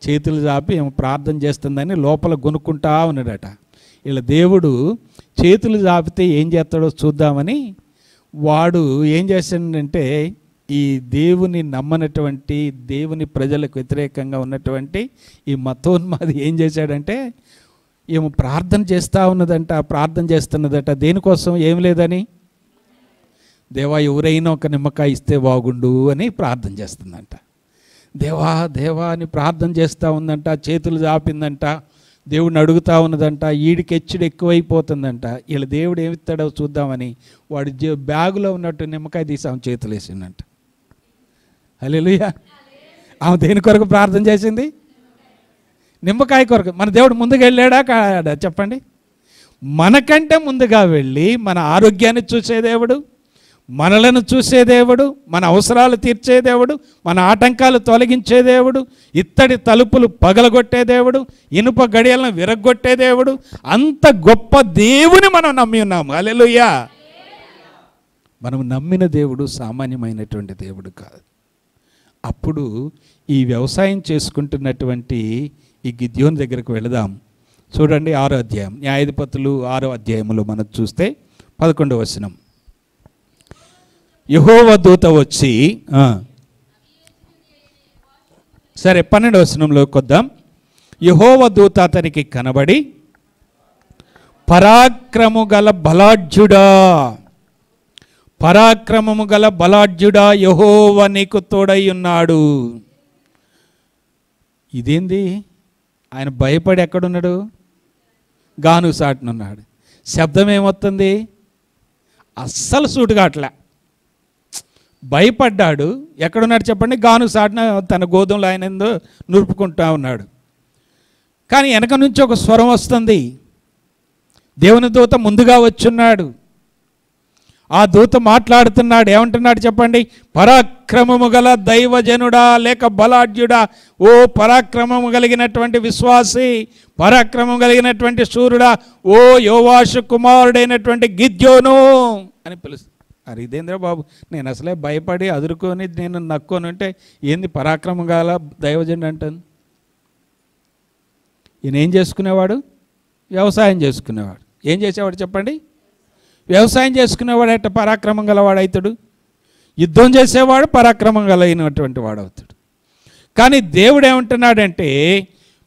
చేతులు చాపి ఏమో ప్రార్థన చేస్తుందని లోపల కొనుక్కుంటా ఉన్నాడట. వీళ్ళ దేవుడు చేతులు చాపితే ఏం చేస్తాడో చూద్దామని వాడు ఏం చేశాడంటే, ఈ దేవుని నమ్మనటువంటి దేవుని ప్రజలకు వ్యతిరేకంగా ఉన్నటువంటి ఈ మతోన్మాది ఏం చేశాడంటే, ఏమో ప్రార్థన చేస్తూ ఉన్నదంట, ప్రార్థన చేస్తున్నదట. దేనికోసం, ఏం లేదని, దేవా ఎవరైనా ఒక నిమ్మకాయ ఇస్తే బాగుండు అని ప్రార్థన చేస్తుందంట. దేవా దేవా అని ప్రార్థన చేస్తూ ఉందంట, చేతులు చాపిందంట, దేవుడిని అడుగుతూ ఉన్నదంట. ఈడికి హెచ్చుడు ఎక్కువైపోతుందంట. వీళ్ళ దేవుడు ఏమిస్తాడో చూద్దామని వాడి బ్యాగులో ఉన్నట్టు నిమ్మకాయ తీసి ఆమె చేతులు వేసిందంట. హల్లెలూయా. ఆమె దేని కొరకు ప్రార్థన చేసింది, నిమ్మకాయ కొరకు. మన దేవుడు ముందుకు వెళ్ళాడా కాడా చెప్పండి. మనకంటే ముందుగా వెళ్ళి మన ఆరోగ్యాన్ని చూసే దేవుడు, మనలను చూసే దేవుడు, మన అవసరాలు తీర్చే దేవుడు, మన ఆటంకాలు తొలగించే దేవుడు, ఇత్తడి తలుపులు పగలగొట్టే దేవుడు, ఇనుప గడియలను విరగొట్టే దేవుడు, అంత గొప్ప దేవుని మనం నమ్మి ఉన్నాము. హల్లెలూయా. మనం నమ్మిన దేవుడు సామాన్యమైనటువంటి దేవుడు కాదు. అప్పుడు ఈ వ్యవసాయం చేసుకుంటున్నటువంటి ఈ గిద్యోను దగ్గరకు వెళదాం. చూడండి 6వ అధ్యాయం, న్యాయాధిపతులు 6వ అధ్యాయంలో మనం చూస్తే 11వ వచనం. యెహోవా దూత వచ్చి, సరే 12వ వచనంలోకి వద్దాం. యెహోవా దూత అతనికి కనబడి, పరాక్రము గల బలాఢ్యుడా, పరాక్రమము గల బలాఢ్యుడా, యెహోవా నీకు తోడై ఉన్నాడు. ఇదేంది, ఆయన భయపడి ఎక్కడున్నాడు, గాను సాటునున్నాడు. శబ్దం ఏమొస్తుంది, అస్సలు సూటుగా అట్లా భయపడ్డాడు. ఎక్కడున్నాడు చెప్పండి, గాను సాటున తన గోధుమలు ఆయన ఏందో నురుపుకుంటా ఉన్నాడు. కానీ వెనక నుంచి ఒక స్వరం వస్తుంది. దేవుని దూత ముందుగా వచ్చున్నాడు. ఆ దూత మాట్లాడుతున్నాడు. ఏమంటున్నాడు చెప్పండి, పరాక్రమము గల దైవజనుడా లేక బలాఢ్యుడా, ఓ పరాక్రమము కలిగినటువంటి విశ్వాసి, పరాక్రమం కలిగినటువంటి శూరుడా, ఓ యోవాషు కుమారుడైనటువంటి గిద్యోను అని పిలుస్తుంది. అరే ఇదేంద్ర బాబు, నేను అసలే భయపడి అదురుకొని నేను నక్కొని ఉంటే ఏంది పరాక్రమం గల దైవజనుడు అంటాను. ఈయన ఏం చేసుకునేవాడు, వ్యవసాయం చేసుకునేవాడు. ఏం చేసేవాడు చెప్పండి? వ్యవసాయం చేసుకునేవాడు ఎట్ట పరాక్రమం గలవాడు అవుతాడు? యుద్ధం చేసేవాడు పరాక్రమం గలైనటువంటి వాడు అవుతాడు. కానీ దేవుడు ఏమంటున్నాడంటే,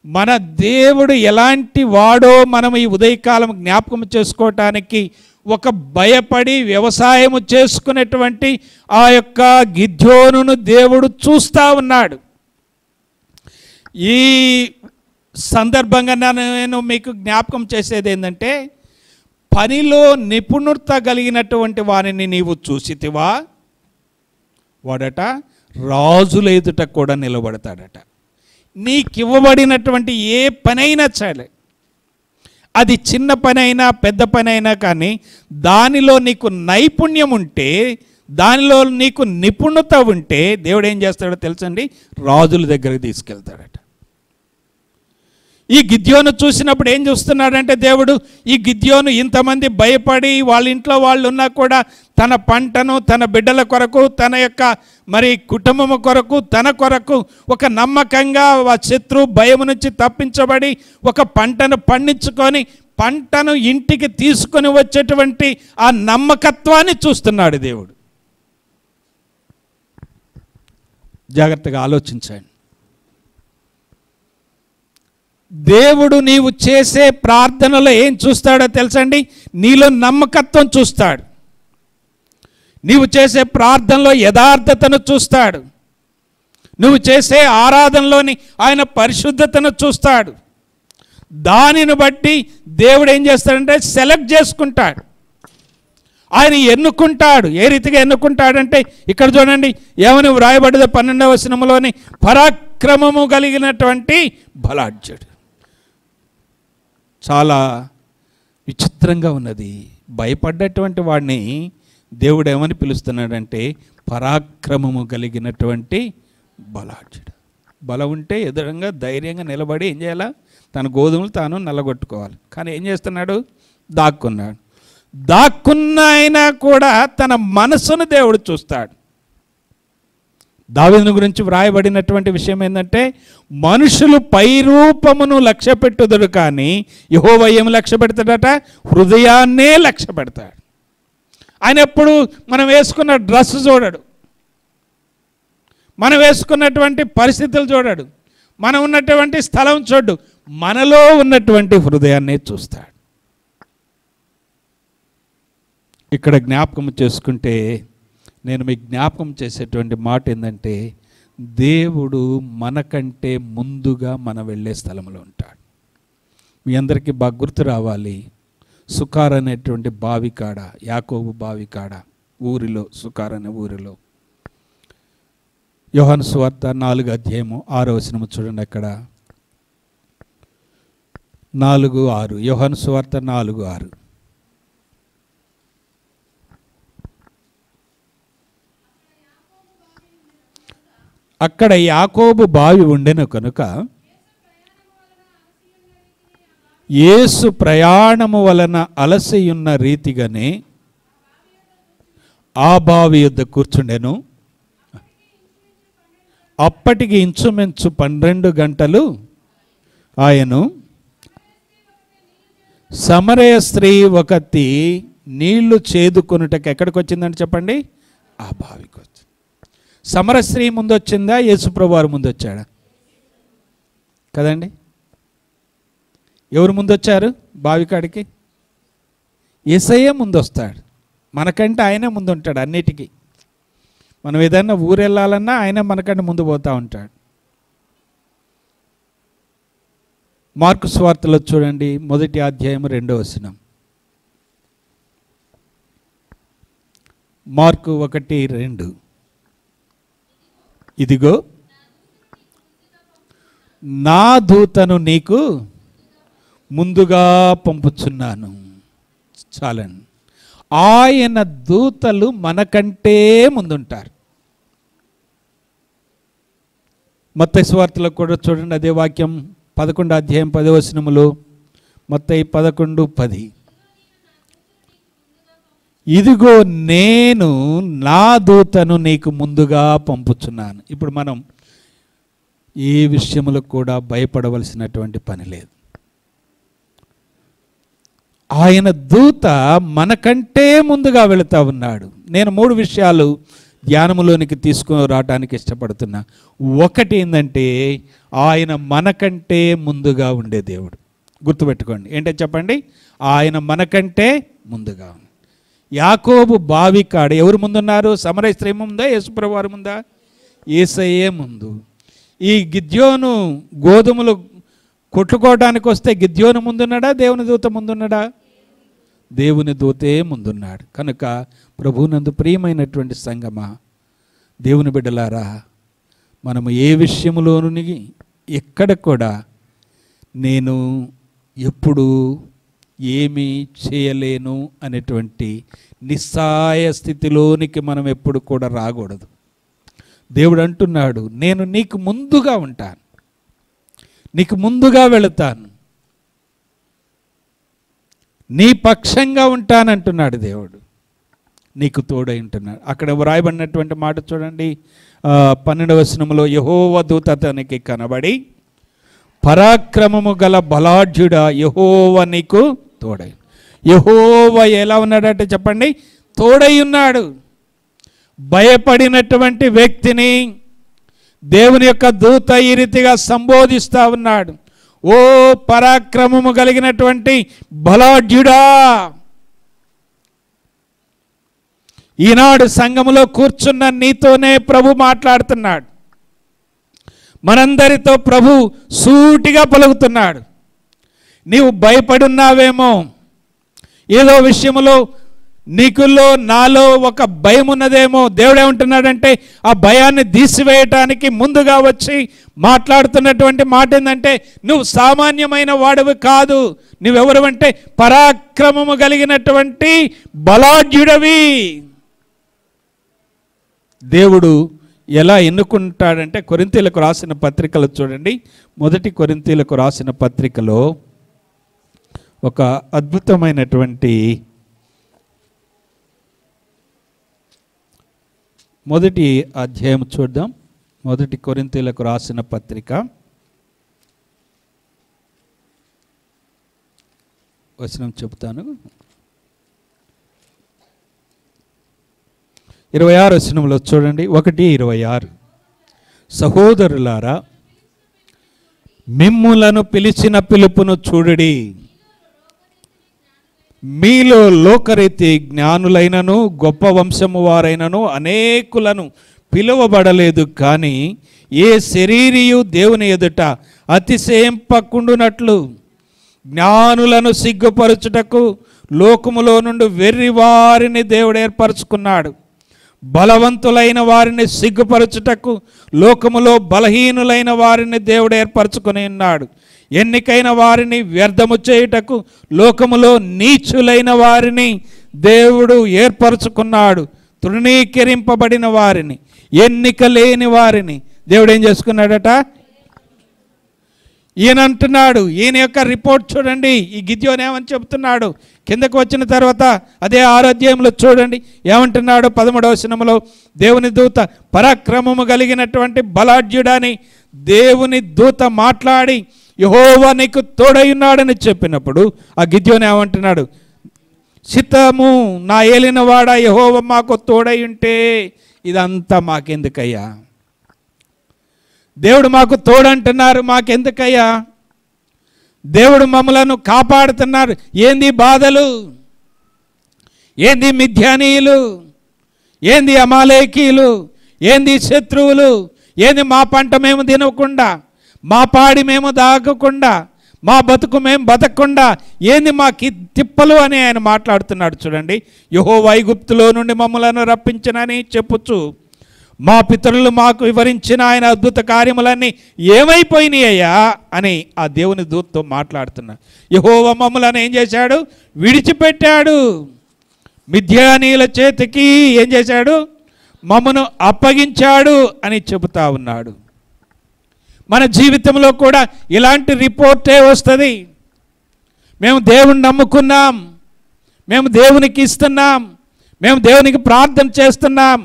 మన దేవుడు ఎలాంటి వాడో మనం ఈ ఉదయకాలం జ్ఞాపకం చేసుకోవటానికి ఒక భయపడి వ్యవసాయము చేసుకునేటువంటి ఆ యొక్క గిద్యోనును దేవుడు చూస్తూ ఉన్నాడు. ఈ సందర్భంగా నేను మీకు జ్ఞాపకం చేసేది ఏంటంటే, పనిలో నిపుణత కలిగినటువంటి వారిని నీవు చూసితివా, వాడట రాజుల ఎదుట కూడా నిలబడతాడట. నీకివ్వబడినటువంటి ఏ పనైనా సరే, అది చిన్న పనైనా పెద్ద పనైనా కానీ దానిలో నీకు నైపుణ్యం ఉంటే, దానిలో నీకు నిపుణత ఉంటే దేవుడు ఏం చేస్తాడో తెలుసండి? రాజుల దగ్గరికి తీసుకెళ్తాడట. ఈ గిద్యోను చూసినప్పుడు ఏం చూస్తున్నాడంటే దేవుడు, ఈ గిద్యోను ఇంతమంది భయపడి వాళ్ళ ఇంట్లో వాళ్ళు ఉన్నా కూడా తన పంటను తన బిడ్డల కొరకు, తన యొక్క మరి కుటుంబము కొరకు, తన కొరకు ఒక నమ్మకంగా ఆ శత్రు భయం నుంచి తప్పించబడి ఒక పంటను పండించుకొని పంటను ఇంటికి తీసుకొని వచ్చేటువంటి ఆ నమ్మకత్వాన్ని చూస్తున్నాడు దేవుడు. జాగ్రత్తగా ఆలోచించండి. దేవుడు నీవు చేసే ప్రార్థనలో ఏం చూస్తాడో తెలుసండి? నీలో నమ్మకత్వం చూస్తాడు. నీవు చేసే ప్రార్థనలో యథార్థతను చూస్తాడు. నువ్వు చేసే ఆరాధనలోని ఆయన పరిశుద్ధతను చూస్తాడు. దానిని బట్టి దేవుడు ఏం చేస్తాడంటే సెలెక్ట్ చేసుకుంటాడు. ఆయన ఎన్నుకుంటాడు. ఏ రీతిగా ఎన్నుకుంటాడంటే ఇక్కడ చూడండి ఏమని వ్రాయబడ్డదో 12వ వచనంలోని, పరాక్రమము కలిగినటువంటి బలాఢ్యుడు. చాలా విచిత్రంగా ఉన్నది. భయపడ్డటువంటి వాడిని దేవుడు ఏమని పిలుస్తున్నాడంటే పరాక్రమము కలిగినటువంటి బలాఢ్యుడు. బలం ఉంటే ఎదురంగా ధైర్యంగా నిలబడి ఏం చేయాలా? తన గోధుమలు తాను నల్లగొట్టుకోవాలి. కానీ ఏం చేస్తున్నాడు? దాక్కున్నాడు. దాక్కున్న అయినా కూడా తన మనసును దేవుడు చూస్తాడు. దావీదును గురించి వ్రాయబడినటువంటి విషయం ఏంటంటే, మనుషులు పైరూపమును లక్ష్య పెట్టుదురు కానీ యెహోవా ఏమి లక్ష్య పెడతాడట? హృదయాన్నే లక్ష్య పెడతాడు. ఆయన ఎప్పుడు మనం వేసుకున్న డ్రెస్ చూడడు, మనం వేసుకున్నటువంటి పరిస్థితులు చూడడు, మనం ఉన్నటువంటి స్థలం చూడు, మనలో ఉన్నటువంటి హృదయాన్నే చూస్తాడు. ఇక్కడ జ్ఞాపకం చేసుకుంటే నేను మీకు జ్ఞాపకం చేసేటువంటి మాట ఏంటంటే, దేవుడు మనకంటే ముందుగా మనం వెళ్ళే స్థలంలో ఉంటాడు. మీ అందరికీ బాగా గుర్తు రావాలి, సుకార్ అనేటువంటి బావి కాడ, యాకోబు బావి కాడ ఊరిలో, సుకార్ అనే ఊరిలో, యోహాను సువార్త 4వ అధ్యాయము 6వ వచనం చూడండి. అక్కడ 4:6, యోహాను సువార్త 4:6. అక్కడ యాకోబు బావి ఉండెను కనుక యేసు ప్రయాణము వలన అలసియున్న రీతిగానే ఆ బావి యొద్ద కూర్చుండెను. అప్పటికి ఇంచుమించు 12 గంటలు ఆయను సమరయ స్త్రీ ఒకటి నీళ్లు చేదుకొనుటకు ఎక్కడికి వచ్చిందని చెప్పండి? ఆ బావికి వచ్చి. సమర స్త్రీ ముందు వచ్చిందా? యేసుప్రభు వారు ముందు వచ్చాడా? కదండి. ఎవరు ముందు వచ్చారు బావికాడికి? యేసయ్య ముందు వస్తాడు. మనకంటే ఆయనే ముందు ఉంటాడు అన్నిటికీ. మనం ఏదైనా ఊరు వెళ్ళాలన్నా ఆయన మనకంటే ముందు పోతూ ఉంటాడు. మార్కు సువార్తలో చూడండి 1వ అధ్యాయం 2వ వచనం. మార్కు 1:2. ఇదిగో నా దూతను నీకు ముందుగా పంపుచున్నాను. చాలండి. ఆయన దూతలు మనకంటే ముందుంటారు. మత్తయి సువార్తలో కూడా చూడండి అదే వాక్యం 11వ అధ్యాయం 10వ వచనములో, మత్తయి 11:10. ఇదిగో నేను నా దూతను నీకు ముందుగా పంపుచున్నాను. ఇప్పుడు మనం ఏ విషయములకు కూడా భయపడవలసినటువంటి పని లేదు. ఆయన దూత మనకంటే ముందుగా వెళుతూ ఉన్నాడు. నేను 3 విషయాలు ధ్యానములోనికి తీసుకుని రావడానికి ఇష్టపడుతున్నా. ఒకటి ఏంటంటే, ఆయన మనకంటే ముందుగా ఉండే దేవుడు. గుర్తుపెట్టుకోండి, ఏంటో చెప్పండి. ఆయన మనకంటే ముందుగా. యాకోబు బావి కాడ ఎవరు ముందున్నారు? సమరయ స్త్రీ ముందా, యేసుప్రభు వారు ముందా? యేసయ్యే ముందు. ఈ గిద్యోను గోధుమలు కొట్టుకోవడానికి వస్తే గిద్యోను ముందున్నాడా, దేవుని దూత ముందున్నాడా? దేవుని దూతే ముందున్నాడు. కనుక ప్రభువునందు ప్రియమైనటువంటి సంగమా, దేవుని బిడ్డలారా, మనము ఏ విషయంలోని ఎక్కడ కూడా నేను ఎప్పుడు ఏమీ చేయలేను అనేటువంటి నిస్సాయ స్థితిలోనికి మనం ఎప్పుడు కూడా రాకూడదు. దేవుడు అంటున్నాడు, నేను నీకు ముందుగా ఉంటాను, నీకు ముందుగా వెళుతాను, నీ పక్షంగా ఉంటానంటున్నాడు దేవుడు. నీకు తోడై ఉంటున్నాడు. అక్కడ వ్రాయబడినటువంటి మాట చూడండి, 12వ వచనంలో, యెహోవా దూత అతనికి కనబడి, పరాక్రమము గల బలాఢ్యుడా, యెహోవా నీకు తోడై. యెహోవా ఎలా ఉన్నాడంటే చెప్పండి, తోడై ఉన్నాడు. భయపడినటువంటి వ్యక్తిని దేవుని యొక్క దూత ఈ రీతిగా సంబోధిస్తూ ఉన్నాడు. ఓ పరాక్రమము కలిగినటువంటి బలాఢ్యుడా. ఈనాడు సంఘములో కూర్చున్న నీతోనే ప్రభు మాట్లాడుతున్నాడు. మనందరితో ప్రభు సూటిగా పలుకుతున్నాడు. నీవు భయపడున్నావేమో, ఏదో విషయంలో నీకులో నాలో ఒక భయం ఉన్నదేమో. దేవుడు ఏమంటున్నాడంటే, ఆ భయాన్ని తీసివేయటానికి ముందుగా వచ్చి మాట్లాడుతున్నటువంటి మాట ఏంటంటే, నువ్వు సామాన్యమైన వాడివి కాదు. నువ్వెవరు అంటే పరాక్రమము కలిగినటువంటి బలాఢ్యుడవి. దేవుడు ఎలా ఎన్నుకుంటాడంటే, కొరింథీయులకు రాసిన పత్రికలు చూడండి. 1 కొరింథీయులకు రాసిన పత్రికలో ఒక అద్భుతమైనటువంటి 1వ అధ్యాయం చూద్దాం. 1 కొరింథీయులకు రాసిన పత్రిక వచనం చెప్తాను. 26 వచనంలో చూడండి, 1:26. సహోదరులారా, మిమ్ములను పిలిచిన పిలుపును చూడుడి. మీలో లోకరీతి జ్ఞానులైనను గొప్ప వంశము వారైనను అనేకులను పిలువబడలేదు. కానీ ఏ శరీరియు దేవుని ఎదుట అతిశయింపకుండునట్లు జ్ఞానులను సిగ్గుపరచుటకు లోకములో నుండి వెర్రి వారిని దేవుడు ఏర్పరచుకున్నాడు. బలవంతులైన వారిని సిగ్గుపరచుటకు లోకములో బలహీనులైన వారిని దేవుడు ఏర్పరచుకుని ఉన్నాడు. ఎన్నికైన వారిని వ్యర్థము చేయుటకు లోకములో నీచులైన వారిని దేవుడు ఏర్పరచుకున్నాడు. తృణీకరింపబడిన వారిని, ఎన్నిక లేని వారిని దేవుడు ఏం చేసుకున్నాడట? ఈయన అంటున్నాడు. ఈయన యొక్క రిపోర్ట్ చూడండి. ఈ గిద్యోను ఏమని చెబుతున్నాడు? కిందకు వచ్చిన తర్వాత అదే 6వ అధ్యాయంలో చూడండి ఏమంటున్నాడు. 13వ వచనంలో, దేవుని దూత పరాక్రమము కలిగినటువంటి బలాఢ్యుడని దేవుని దూత మాట్లాడి యెహోవా నీకు తోడైనాడని చెప్పినప్పుడు ఆ గిద్యోను ఏమంటున్నాడు? చిత్తము నా ఏలినవాడా, యెహోవా మాకు తోడై ఉంటే ఇదంతా మాకెందుకయ్యా? దేవుడు మాకు తోడంటున్నారు, మాకెందుకయ్యా? దేవుడు మమ్మలను కాపాడుతున్నారు, ఏంది బాధలు? ఏంది మిథ్యానీయులు? ఏంది అమాలేకీయులు? ఏంది శత్రువులు? ఏంది మా పంట మేము తినకుండా, మా పాడి మేము దాగకుండా, మా బతుకు మేము బతకకుండా ఏంది మా తిప్పలు అని ఆయన మాట్లాడుతున్నాడు. చూడండి, యెహోవా ఐగుప్తులో నుండి మమ్మలను రప్పించనని చెప్పుచు మా పితరులు మాకు వివరించిన ఆయన అద్భుత కార్యములన్నీ ఏమైపోయినాయ్యా అని ఆ దేవుని దూతతో మాట్లాడుతున్నాడు. యెహోవా మమ్మలను ఏం చేశాడు? విడిచిపెట్టాడు. మిథ్యానీయుల చేతికి ఏం చేశాడు? మమ్మను అప్పగించాడు అని చెబుతా ఉన్నాడు. మన జీవితంలో కూడా ఇలాంటి రిపోర్టే వస్తుంది. మేము దేవుని నమ్ముకున్నాం, మేము దేవునికి ఇస్తున్నాం, మేము దేవునికి ప్రార్థన చేస్తున్నాం,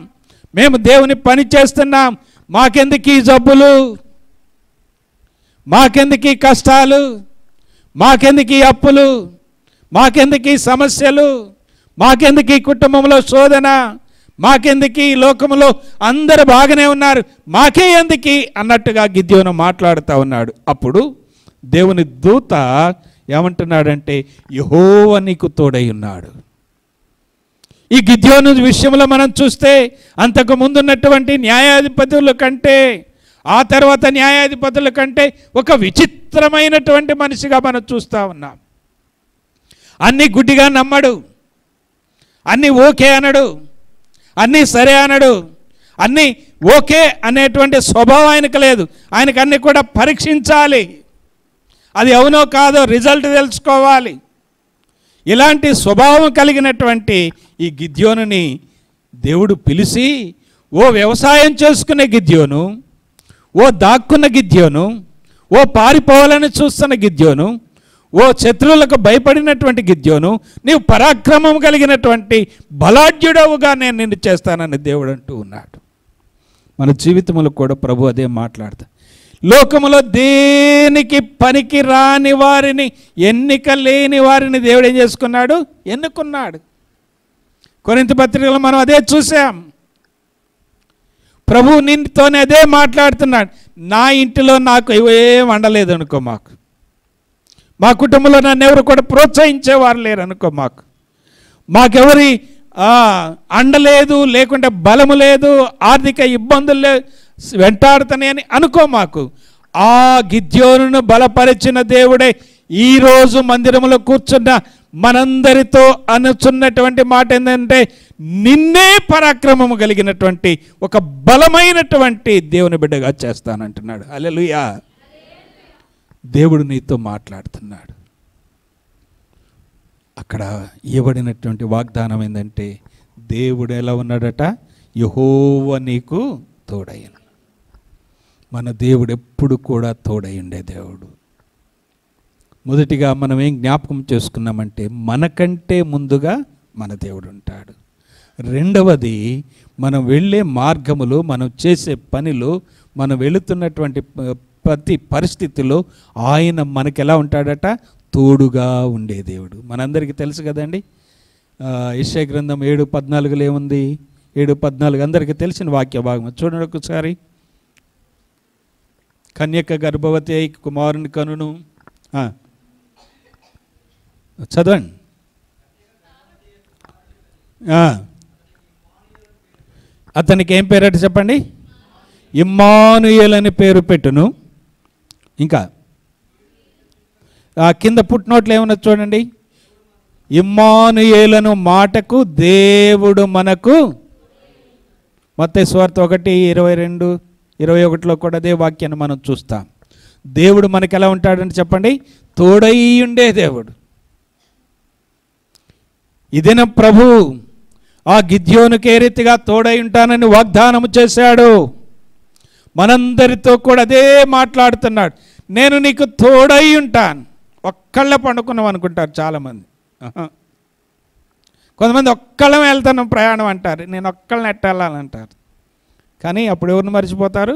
మేము దేవుని పని చేస్తున్నాం, మాకెందుకు ఈ జబ్బులు, మాకెందుకు ఈ కష్టాలు, మాకెందుకు ఈ అప్పులు, మాకెందుకు ఈ సమస్యలు, మాకెందుకు ఈ కుటుంబంలో శోధన, మాకెందుకు ఈ లోకంలో అందరు బాగానే ఉన్నారు, మాకే ఎందుకు అన్నట్టుగా గిద్యోను మాట్లాడుతూ ఉన్నాడు. అప్పుడు దేవుని దూత ఏమంటున్నాడంటే, యెహోవా నీకు తోడై ఉన్నాడు. ఈ గిద్యోను విషయంలో మనం చూస్తే అంతకు ముందున్నటువంటి న్యాయాధిపతుల కంటే, ఆ తర్వాత న్యాయాధిపతుల కంటే ఒక విచిత్రమైనటువంటి మనిషిగా మనం చూస్తూ ఉన్నాం. అన్నీ గుడ్డిగా నమ్మడు, అన్నీ ఓకే అనడు, అన్నీ సరే అనడు, అన్నీ ఓకే అనేటువంటి స్వభావం ఆయనకు లేదు. ఆయనకు అన్నీ కూడా పరీక్షించాలి, అది అవునో కాదో రిజల్ట్ తెలుసుకోవాలి. ఇలాంటి స్వభావం కలిగినటువంటి ఈ గిద్యోనుని దేవుడు పిలిచి, ఓ వ్యవసాయం చేసుకునే గిద్యోను, ఓ దాక్కున్న గిద్యోను, ఓ పారిపోవాలని చూస్తున్న గిద్యోను, ఓ శత్రువులకు భయపడినటువంటి గిద్యోను, నీవు పరాక్రమం కలిగినటువంటి బలాఢ్యుడవుగా నేను నిన్ను చేస్తానని దేవుడు అంటూ ఉన్నాడు. మన జీవితంలో కూడా ప్రభు అదే మాట్లాడతా. లోకములో దేనికి పనికి రాని వారిని, ఎన్నిక లేని వారిని దేవుడు ఏం చేసుకున్నాడు? ఎన్నుకున్నాడు. కొరింథీ పత్రికలో మనం అదే చూసాం. ప్రభు నిన్నతోనే అదే మాట్లాడుతున్నాడు. నా ఇంటిలో నాకు ఏం వండలేదు అనుకో, మా కుటుంబంలో నన్ను ఎవరు కూడా ప్రోత్సహించేవారు లేరు అనుకో, మాకెవరి అండలేదు, లేకుంటే బలము లేదు, ఆర్థిక ఇబ్బందులు వెంటాడుతున్నాయని అనుకో. ఆ గిద్యోనును బలపరిచిన దేవుడే ఈరోజు మందిరంలో కూర్చున్న మనందరితో అనుచున్నటువంటి మాట ఏంటంటే, నిన్నే పరాక్రమము కలిగినటువంటి ఒక బలమైనటువంటి దేవుని బిడ్డగా చేస్తానంటున్నాడు. హల్లెలూయా. దేవుడు నీతో మాట్లాడుతున్నాడు. అక్కడ ఇవ్వబడినటువంటి వాగ్దానం ఏంటంటే, దేవుడు ఎలా ఉన్నాడట? యెహోవా నీకు తోడయ్యను. మన దేవుడు ఎప్పుడు కూడా తోడై ఉండే దేవుడు. మొదటిగా మనం ఏం జ్ఞాపకం చేసుకున్నామంటే, మనకంటే ముందుగా మన దేవుడు ఉంటాడు. రెండవది, మనం వెళ్ళే మార్గములో, మనం చేసే పనిలో, మనం వెళుతున్నటువంటి ప్రతి పరిస్థితిలో ఆయన మనకి ఎలా ఉంటాడట? తోడుగా ఉండే దేవుడు. మనందరికీ తెలుసు కదండి. యెషయా గ్రంథం 7:14 ఏముంది? 7:14 అందరికీ తెలిసిన వాక్య భాగం. చూడండి ఒకసారి. కన్యక గర్భవతి అయి కుమారుని కనును. చదవండి. అతనికి ఏం పేరట చెప్పండి? ఇమ్మానుయేల్ అని పేరు పెట్టును. ఇంకా కింద పుట్టినోట్లు ఏమన్నా చూడండి. ఇమ్మానుయేలను మాటకు దేవుడు మనకు. మత్తయి సువార్త 1:22-21 కూడా అదే వాక్యాన్ని మనం చూస్తాం. దేవుడు మనకి ఎలా ఉంటాడని చెప్పండి? తోడై ఉండే దేవుడు. ఇదిన ప్రభు ఆ గిద్యోనుకి ఏ రీతిగా తోడై ఉంటానని వాగ్దానము చేశాడు, మనందరితో కూడా అదే మాట్లాడుతున్నాడు. నేను నీకు తోడై ఉంటాను. ఒక్కళ్ళే పండుకున్నాం అనుకుంటారు చాలామంది. కొంతమంది ఒక్కళ్ళమే వెళ్తాను ప్రయాణం అంటారు, నేను ఒక్కళ్ళని ఎట్టాలంటారు. కానీ అప్పుడు ఎవరిని మర్చిపోతారు?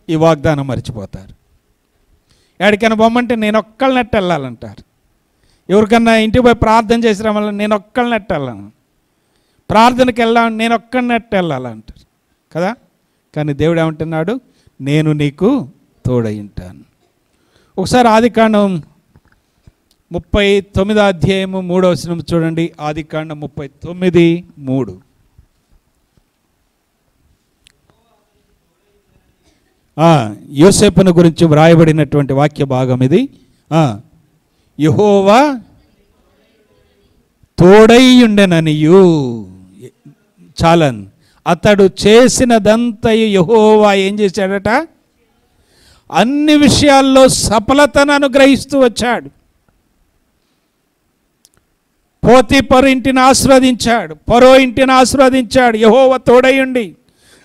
ఈ వాగ్దానం మర్చిపోతారు. ఎక్కడికైనా బొమ్మంటే నేను ఒక్కళ్ళని ఎట్టెళ్ళాలంటారు. ఎవరికన్నా ఇంటికి పోయి ప్రార్థన చేసిన వల్ల నేను ఒక్కళ్ళని ఎట్టెళ్ళాను, ప్రార్థనకి వెళ్ళాను నేను ఒక్కడిని ఎట్టెళ్ళాలంటారు కదా. కానీ దేవుడు ఏమంటున్నాడు? నేను నీకు తోడై ఉంటాను. ఒకసారి ఆదికాండం 39:3 చూడండి. ఆదికాండం 39:3. యోసేపును గురించి వ్రాయబడినటువంటి వాక్య భాగం ఇది. యెహోవా తోడైయుండెననియు చాలన్ అతడు చేసినదంతయు యెహోవా ఏం చేశాడట? అన్ని విషయాల్లో సఫలతను అనుగ్రహిస్తూ వచ్చాడు. పోతీఫరు ఇంటిని ఆశీర్వదించాడు, ఫరో ఇంటిని ఆశీర్వదించాడు యెహోవా తోడైయుండి.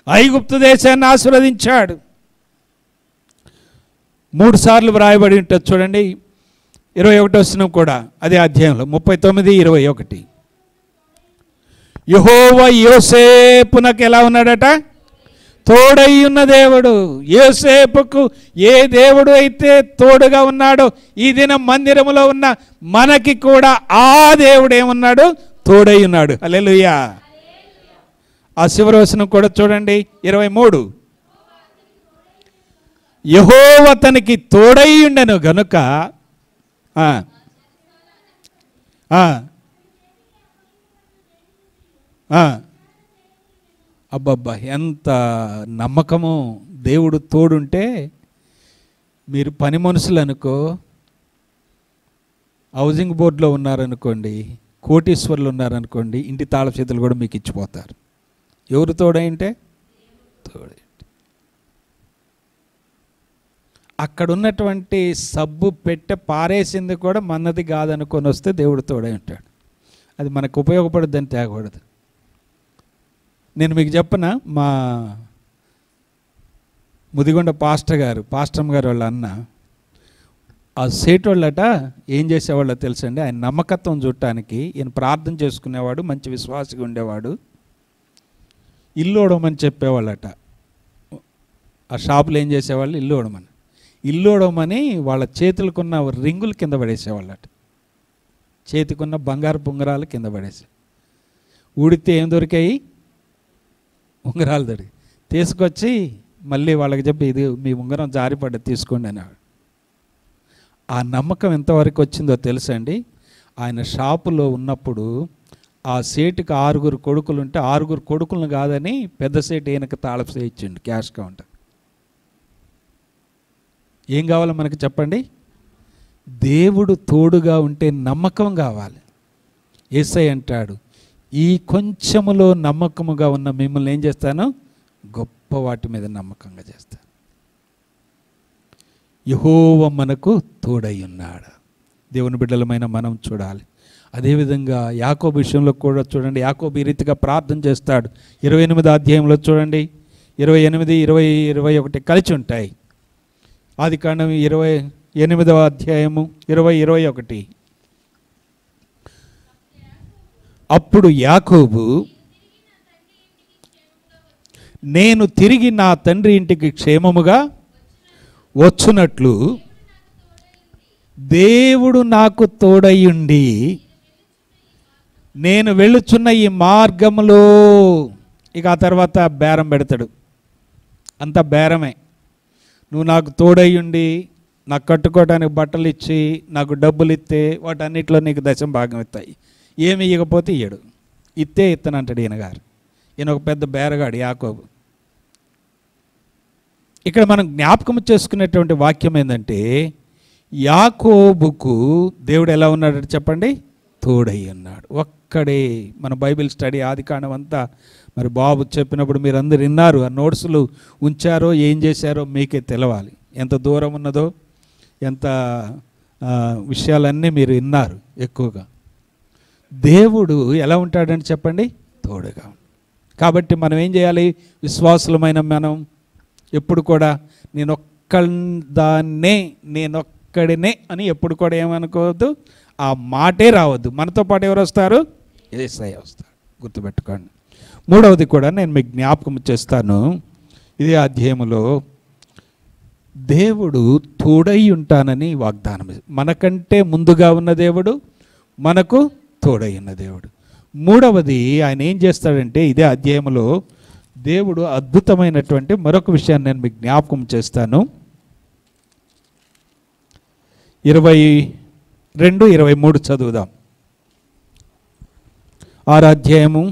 ఐగుప్తు దేశాన్ని ఆశీర్వదించాడు. 3 సార్లు వ్రాయబడి ఉంటుంది చూడండి. 21 కూడా అదే అధ్యాయంలో 39:21. యెహోవా యోసేపునకు ఎలా ఉన్నాడట? తోడై ఉన్న దేవుడు. యోసేపుకు ఏ దేవుడు అయితే తోడుగా ఉన్నాడో ఈ దినం మందిరములో ఉన్న మనకి కూడా ఆ దేవుడు ఏమున్నాడు? తోడై ఉన్నాడు. హల్లెలూయా. ఆ చివరి వచనం కూడా చూడండి, 23. యెహోవా అతనికి తోడై ఉండెను గనుక అబ్బబ్బా, ఎంత నమ్మకము! దేవుడు తోడుంటే మీరు పని మనుషులు అనుకో, హౌసింగ్ బోర్డులో ఉన్నారనుకోండి, కోటీశ్వర్లు ఉన్నారనుకోండి, ఇంటి తాళ చేతులు కూడా మీకు ఇచ్చిపోతారు. ఎవరు తోడైంటే? తోడై. అక్కడ ఉన్నటువంటి సబ్బు పెట్టె పారేసింది కూడా మనది కాదనుకొని వస్తే దేవుడు తోడై ఉంటాడు. అది మనకు ఉపయోగపడుద్దని తేగకూడదు. నేను మీకు చెప్పనా, మా ముదిగొండ పాస్టర్ గారు, పాస్టమ్ గారు వాళ్ళ అన్న, ఆ సేటు వాళ్ళట ఏం చేసేవాళ్ళో తెలుసండి? ఆయన నమ్మకత్వం చూడటానికి ఈయన ప్రార్థన చేసుకునేవాడు, మంచి విశ్వాసగా ఉండేవాడు. ఇల్లు ఓడమని చెప్పేవాళ్ళట. ఆ షాపులో ఏం చేసేవాళ్ళు? ఇల్లు ఓడమని వాళ్ళ చేతులకున్న రింగులు కింద పడేసేవాళ్ళట. చేతికున్న బంగారు ఉంగరాలు కింద పడేసి, ఊడితే ఏం దొరికాయి? ఉంగరాలు దొరికి తీసుకొచ్చి మళ్ళీ వాళ్ళకి చెప్పి, ఇది మీ ఉంగరం జారిపడ్డ, తీసుకోండి అనేవాడు. ఆ నమ్మకం ఎంతవరకు వచ్చిందో తెలుసండి? ఆయన షాపులో ఉన్నప్పుడు ఆ సేటుకి 6 కొడుకులు ఉంటే 6 కొడుకులను కాదని పెద్ద సేటు ఈయనకు తాళపు ఇచ్చిండు, క్యాష్ కౌంటర్. ఏం కావాలో మనకు చెప్పండి? దేవుడు తోడుగా ఉంటే నమ్మకం కావాలి. యేసయ్య అంటాడు, ఈ కొంచెములో నమ్మకముగా ఉన్న మిమ్మల్ని ఏం చేస్తాను? గొప్ప వాటి మీద నమ్మకంగా చేస్తాను. యెహోవా మనకు తోడై ఉన్నాడు. దేవుని బిడ్డలమైన మనం చూడాలి. అదేవిధంగా యాకోబు విషయంలో కూడా చూడండి, యాకోబు ఈ రీతిగా ప్రార్థన చేస్తాడు. 28వ అధ్యాయంలో చూడండి, 28, 20, 21 కలిసి ఉంటాయి. ఆదికాండం 28వ అధ్యాయము 20, 21. అప్పుడు యాకోబు, నేను తిరిగి నా తండ్రి ఇంటికి క్షేమముగా వచ్చునట్లు దేవుడు నాకు తోడయ్యుండి నేను వెళ్ళుచున్న ఈ మార్గములో, ఇక ఆ తర్వాత బేరం పెడతాడు. అంత బేరమే. నువ్వు నాకు తోడయ్యుండి నాకు కట్టుకోవడానికి బట్టలు ఇచ్చి నాకు డబ్బులు ఇస్తే వాటన్నిటిలో నీకు దశం భాగం ఇస్తాయి. ఏమి ఇవ్వకపోతే ఇయ్యడు, ఇస్తే ఇత్తనంటాడు ఈయన గారు. ఈయన ఒక పెద్ద బేరగాడు యాకోబు. ఇక్కడ మనం జ్ఞాపకం చేసుకునేటువంటి వాక్యం ఏంటంటే, యాకోబుకు దేవుడు ఎలా ఉన్నాడు చెప్పండి? తోడై ఉన్నాడు. ఒక్కడే. మన బైబిల్ స్టడీ ఆదికాండం అంతా మరి బాబు చెప్పినప్పుడు మీరు అందరు విన్నారు. ఆ నోట్స్లు ఉంచారో ఏం చేశారో మీకే తెలవాలి. ఎంత దూరం ఉన్నదో, ఎంత విషయాలన్నీ మీరు విన్నారు. ఎక్కువగా దేవుడు ఎలా ఉంటాడని చెప్పండి? తోడుగా. కాబట్టి మనం ఏం చేయాలి? విశ్వాసులమైన మనం ఎప్పుడు కూడా నేనొక్కడినే అని ఎప్పుడు కూడా ఏమనుకోవద్దు. ఆ మాటే రావద్దు. మనతో పాటు ఎవరు వస్తారు? యేసయ్య వస్తారు. గుర్తుపెట్టుకోండి. మూడవది కూడా నేను మీకు జ్ఞాపకం చేస్తాను. ఇదే అధ్యాయములో దేవుడు తోడై ఉంటానని వాగ్దానం. మనకంటే ముందుగా ఉన్న దేవుడు, మనకు తోడై ఉన్న దేవుడు. మూడవది ఆయన ఏం చేస్తాడంటే, ఇదే అధ్యాయంలో దేవుడు అద్భుతమైనటువంటి మరొక విషయాన్ని నేను మీకు జ్ఞాపకం చేస్తాను. 22, 23 చదువుదాం. 6వ అధ్యాయము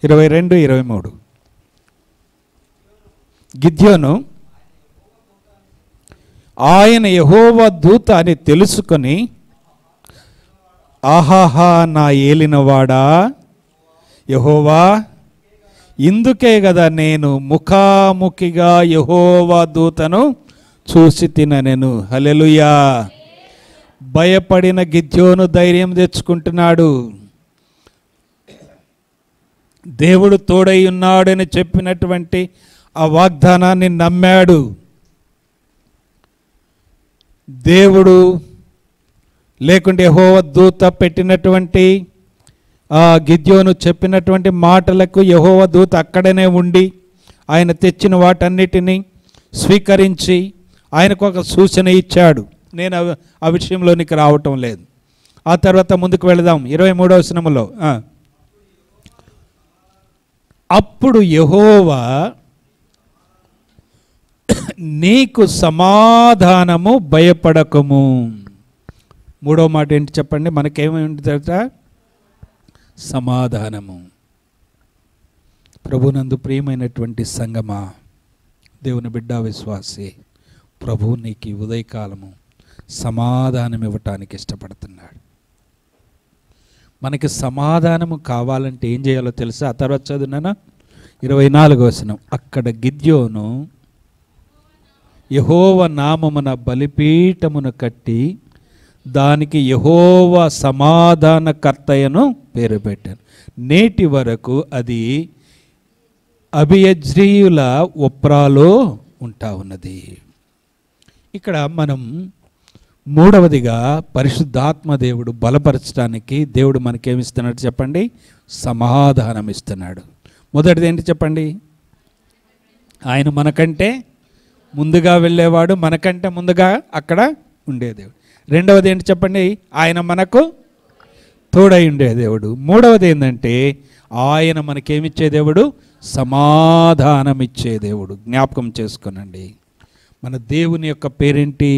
22, 23. గిద్యోను ఆయన యెహోవా దూత అని తెలుసుకొని, ఆహాహా నా ఏలినవాడా యెహోవా, ఇందుకే కదా నేను ముఖాముఖిగా యెహోవా దూతను చూసి తిననెను. హల్లెలూయా. భయపడిన గిద్యోను ధైర్యం తెచ్చుకుంటున్నాడు. దేవుడు తోడై ఉన్నాడని చెప్పినటువంటి ఆ వాగ్దానాన్ని నమ్మాడు. దేవుడు లేకుంటే యెహోవా దూత పెట్టినటువంటి ఆ గిద్యోను చెప్పినటువంటి మాటలకు యెహోవా దూత అక్కడనే ఉండి ఆయన తెచ్చిన వాటన్నిటినీ స్వీకరించి ఆయనకు ఒక సూచన ఇచ్చాడు. నేను ఆ విషయంలోనికి రావటం లేదు. ఆ తర్వాత ముందుకు వెళదాం. 23వ వచనములో అప్పుడు యెహోవా నీకు సమాధానము, భయపడకము. మూడో మాట ఏంటి చెప్పండి? మనకేమేంటి? సమాధానము. ప్రభునందు ప్రియమైనటువంటి సంగమా, దేవుని బిడ్డ విశ్వాసి, ప్రభువు నీకు ఉదయకాలము సమాధానం ఇవ్వటానికి ఇష్టపడుతున్నాడు. మనకి సమాధానము కావాలంటే ఏం చేయాలో తెలుసా? ఆ తర్వాత చదువునా 24వ వచనం. అక్కడ గిద్యోను యెహోవా నామమున బలిపీఠమును కట్టి దానికి యెహోవా సమాధానకర్తయను పేరు పెట్టాను. నేటి వరకు అది అబియజ్రీయుల ఒప్రాలో ఉంటా ఉన్నది. ఇక్కడ మనం మూడవదిగా పరిశుద్ధాత్మ దేవుడు బలపరచడానికి దేవుడు మనకేమిస్తున్నాడు చెప్పండి? సమాధానం ఇస్తున్నాడు. మొదటిది ఏంటి చెప్పండి? ఆయన మనకంటే ముందుగా వెళ్ళేవాడు, మనకంటే ముందుగా అక్కడ ఉండే దేవుడు. రెండవది ఏంటి చెప్పండి? ఆయన మనకు తోడై ఉండే దేవుడు. మూడవది ఏంటంటే ఆయన మనకేమిచ్చే దేవుడు? సమాధానం ఇచ్చే దేవుడు. జ్ఞాపకం చేసుకోనండి, మన దేవుని యొక్క పేరేంటి?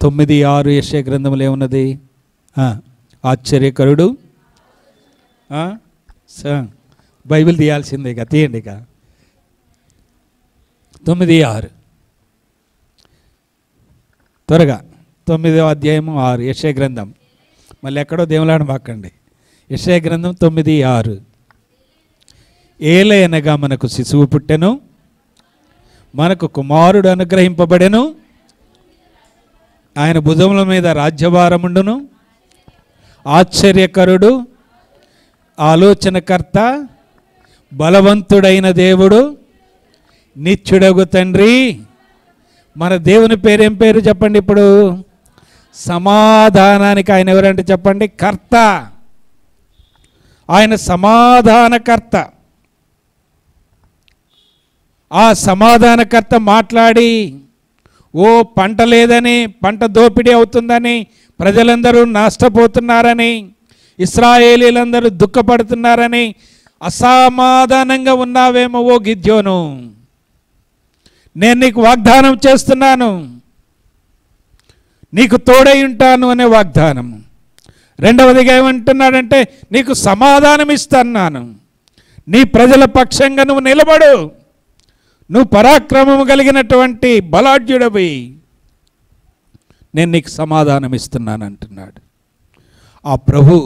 9:6 యెషయా గ్రంథంలో ఏమున్నది? ఆశ్చర్యకరుడు. బైబిల్ తీయాల్సిందే ఇక, తీయండి ఇక. 9:6 త్వరగా. 9వ అధ్యాయము 6 యెషయా గ్రంథం. మళ్ళీ ఎక్కడో దేవులాడమాకండి. యెషయా గ్రంథం 9:6. ఏలయనగా మనకు శిశువు పుట్టెను, మనకు కుమారుడు అనుగ్రహింపబడెను, ఆయన భుజముల మీద రాజ్యభారముండును, ఆశ్చర్యకరుడు, ఆలోచనకర్త, బలవంతుడైన దేవుడు, నిత్యుడగు తండ్రి. మన దేవుని పేరేం పేరు చెప్పండి ఇప్పుడు? సమాధానానికి ఆయన ఎవరంటే చెప్పండి? కర్త. ఆయన సమాధానకర్త. ఆ సమాధానకర్త మాట్లాడి, ఓ పంట లేదని, పంట దోపిడీ అవుతుందని, ప్రజలందరూ నష్టపోతున్నారని, ఇశ్రాయేలీలందరూ దుఃఖపడుతున్నారని అసమాధానంగా ఉన్నావేమో ఓ గిద్యోను, నేను నీకు వాగ్దానం చేస్తున్నాను, నీకు తోడై ఉంటాను అనే వాగ్దానం. రెండవదిగా ఏమంటున్నాడంటే నీకు సమాధానం ఇస్తున్నాను, నీ ప్రజల పక్షంగా నువ్వు నిలబడు, నువ్వు పరాక్రమము కలిగినటువంటి బలాఢ్యుడవి, నేను నీకు సమాధానం ఇస్తున్నాను అంటున్నాడు. ఆ ప్రభు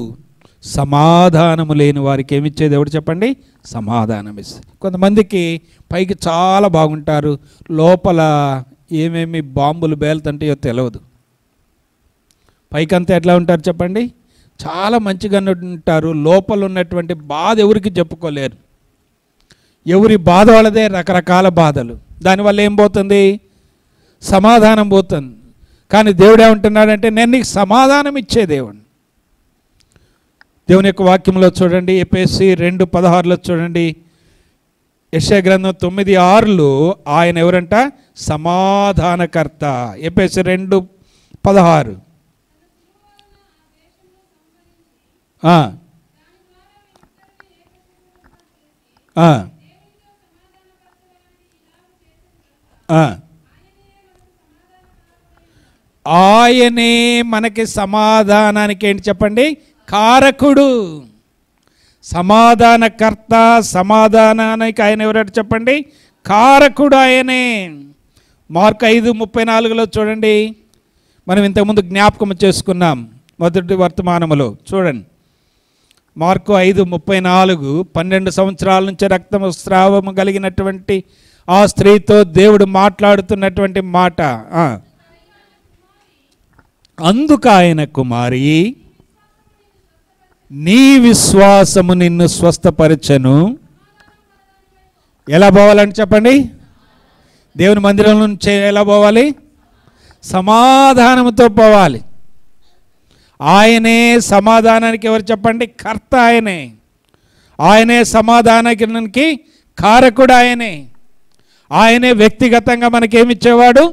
సమాధానము లేని వారికి ఏమిచ్చే దేవుడు చెప్పండి? సమాధానం ఇస్తుంది. కొంతమందికి పైకి చాలా బాగుంటారు, లోపల ఏమేమి బాంబులు బేలుతుంటాయో తెలియదు. పైకంతా ఎట్లా ఉంటారు చెప్పండి? చాలా మంచిగా ఉంటారు, లోపల ఉన్నటువంటి బాధ ఎవరికి చెప్పుకోలేరు. ఎవరి బాధ వాళ్ళదే, రకరకాల బాధలు. దానివల్ల ఏం పోతుంది? సమాధానం పోతుంది. కానీ దేవుడు ఏమంటున్నాడంటే నేను నీకు సమాధానం ఇచ్చే దేవుడు. దేవుని యొక్క వాక్యంలో చూడండి, ఎఫెసీ 2:16 చూడండి, యెషయా గ్రంథం 9:6 ఆయన ఎవరంట? సమాధానకర్త. ఎఫెసీ 2:16. ఆయనే మనకి సమాధానానికి ఏంటి చెప్పండి? కారకుడు, సమాధానకర్త. సమాధానానికి ఆయన ఎవరంటే చెప్పండి? కారకుడు ఆయనే. మార్కు 5:34 చూడండి, మనం ఇంతకుముందు జ్ఞాపకం చేసుకున్నాం మొదటి వర్తమానములో. చూడండి, మార్కు 5:34. 12 సంవత్సరాల నుంచి రక్తస్రావము కలిగినటువంటి ఆ స్త్రీతో దేవుడు మాట్లాడుతున్నటువంటి మాట. అందుకు ఆయన, కుమారి, నీ విశ్వాసము నిన్ను స్వస్థపరచెను. ఎలా పోవాలని చెప్పండి? దేవుని మందిరం నుంచి ఎలా పోవాలి? సమాధానంతో పోవాలి. ఆయనే సమాధానానికి ఎవరు చెప్పండి? కర్త ఆయనే. ఆయనే సమాధానానికి కారకుడు ఆయనే. ఆయనే వ్యక్తిగతంగా మనకేమిచ్చేవాడు?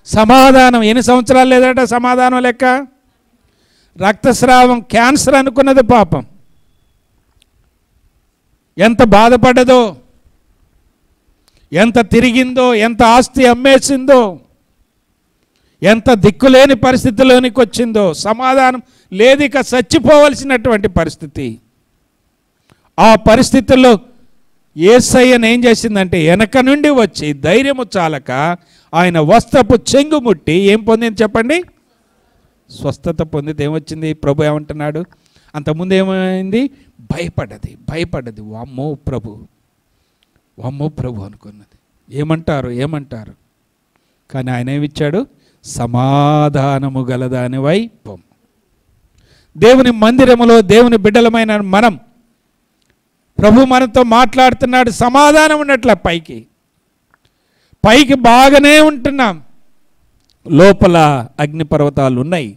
సమాధానం. ఎన్ని సంవత్సరాలు లేదట సమాధానం లెక్క? రక్తస్రావం, క్యాన్సర్ అనుకున్నది పాపం. ఎంత బాధపడ్డదో, ఎంత తిరిగిందో, ఎంత ఆస్తి అమ్మేసిందో, ఎంత దిక్కులేని పరిస్థితిలోనికి వచ్చిందో, సమాధానం లేదు, ఇక చచ్చిపోవలసినటువంటి పరిస్థితి. ఆ పరిస్థితుల్లో యేసయ్యను ఏం చేసిందంటే వెనక నుండి వచ్చి ధైర్యము చాలక ఆయన వస్త్రపు చెంగు ముట్టి ఏం పొందింది చెప్పండి? స్వస్థత పొందితే ఏమొచ్చింది? ప్రభు ఏమంటున్నాడు? అంతకుముందు ఏమైంది? భయపడ్డది. వామ్మో ప్రభు అనుకున్నది. ఏమంటారు? కానీ ఆయన ఏమిచ్చాడు? సమాధానము గలదానివై పొమ్ము. దేవుని మందిరములో దేవుని బిడ్డలమైన మనం, ప్రభు మనతో మాట్లాడుతున్నాడు. సమాధానం ఉన్నట్ల పైకి బాగానే ఉంటున్నాం, లోపల అగ్నిపర్వతాలు ఉన్నాయి.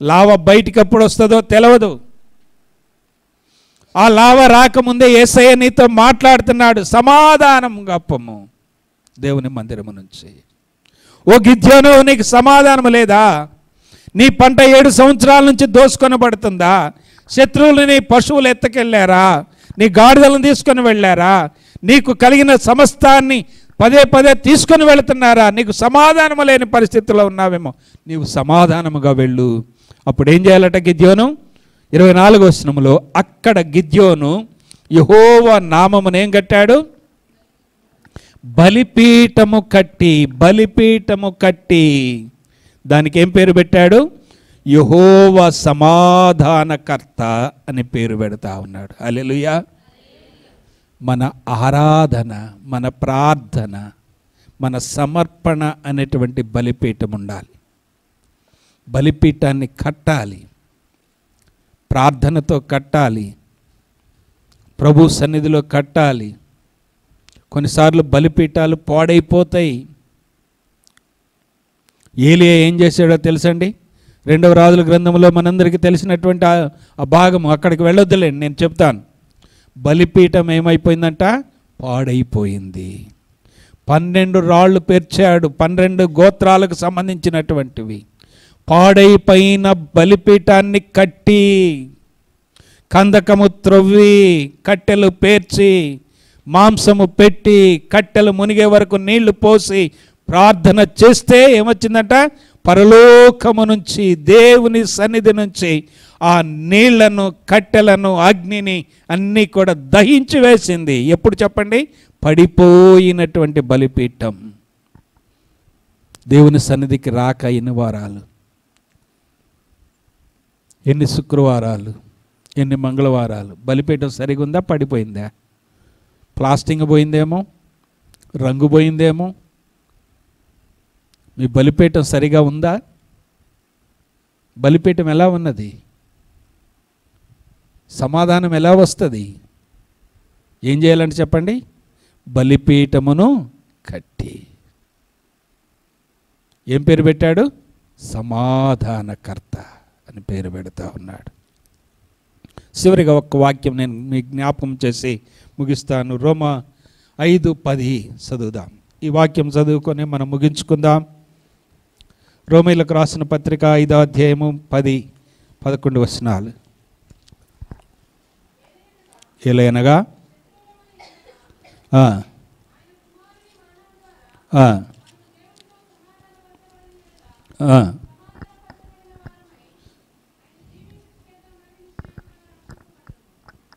లావ బయటికి ఎప్పుడు వస్తుందో తెలియదు. ఆ లావ రాకముందే యేసయ్య నీతో మాట్లాడుతున్నాడు. సమాధానంగా పొమ్ము దేవుని మందిరము నుంచి. ఓ గిద్యోను, నీకు సమాధానం లేదా? నీ పంట 7 సంవత్సరాల నుంచి దోసుకొనబడుతుందా? శత్రువులు నీ పశువులు ఎత్తకెళ్ళారా? నీ గాడిదలను తీసుకొని వెళ్ళారా? నీకు కలిగిన సమస్తాన్ని పదే తీసుకొని వెళుతున్నారా? నీకు సమాధానము లేని పరిస్థితుల్లో ఉన్నావేమో. నీవు సమాధానముగా వెళ్ళు. అప్పుడు ఏం చేయాలట గిద్యోను? 24వ వచనములో అక్కడ గిద్యోను యెహోవా నామమును ఏం కట్టాడు? బలిపీఠము కట్టి దానికి ఏం పేరు పెట్టాడు? యెహోవా సమాధానకర్త అని పేరు పెడతా ఉన్నాడు. హల్లెలూయా. మన ఆరాధన, మన ప్రార్థన, మన సమర్పణ అనేటువంటి బలిపీఠం ఉండాలి. బలిపీఠాన్ని కట్టాలి, ప్రార్థనతో కట్టాలి, ప్రభు సన్నిధిలో కట్టాలి. కొన్నిసార్లు బలిపీఠాలు పాడైపోతాయి. ఏలియా ఏం చేశాడో తెలుసండి? 2వ రాజుల గ్రంథంలో మనందరికీ తెలిసినటువంటి ఆ భాగము, అక్కడికి వెళ్ళొద్దులేండి, నేను చెప్తాను. బలిపీఠం ఏమైపోయిందంట? పాడైపోయింది. 12 రాళ్ళు పేర్చాడు, 12 గోత్రాలకు సంబంధించినటువంటివి. పాడైపోయిన బలిపీఠాన్ని కట్టి, కందకము త్రవ్వి, కట్టెలు పేర్చి, మాంసము పెట్టి, కట్టెలు మునిగే వరకు నీళ్లు పోసి ప్రార్థన చేస్తే ఏమొచ్చిందంట? పరలోకము నుంచి, దేవుని సన్నిధి నుంచి ఆ నీళ్లను, కట్టెలను, అగ్నిని అన్నీ కూడా దహించి వేసింది. ఎప్పుడు చెప్పండి? పడిపోయినటువంటి బలిపీఠం. దేవుని సన్నిధికి రాక ఎన్ని వారాలు, ఎన్ని శుక్రవారాలు, ఎన్ని మంగళవారాలు. బలిపీఠం సరిగా ఉందా? పడిపోయిందా? ప్లాస్టింగ్ పోయిందేమో, రంగు పోయిందేమో. మీ బలిపీఠం సరిగా ఉందా? బలిపీఠం ఎలా ఉన్నది? సమాధానం ఎలా వస్తుంది? ఏం చేయాలంటే చెప్పండి? బలిపీఠమును కట్టి. ఏం పేరు పెట్టాడు? సమాధానకర్త అని పేరు పెడతా ఉన్నాడు. చివరిగా ఒక్క వాక్యం నేను మీకు జ్ఞాపకం చేసి ముగిస్తాను. రోమా 5:10 చదువుదాం. ఈ వాక్యం చదువుకొని మనం ముగించుకుందాం. రోమీలకు రాసిన పత్రిక 5వ అధ్యాయము 10-11 వచనాలు. ఎలయనగా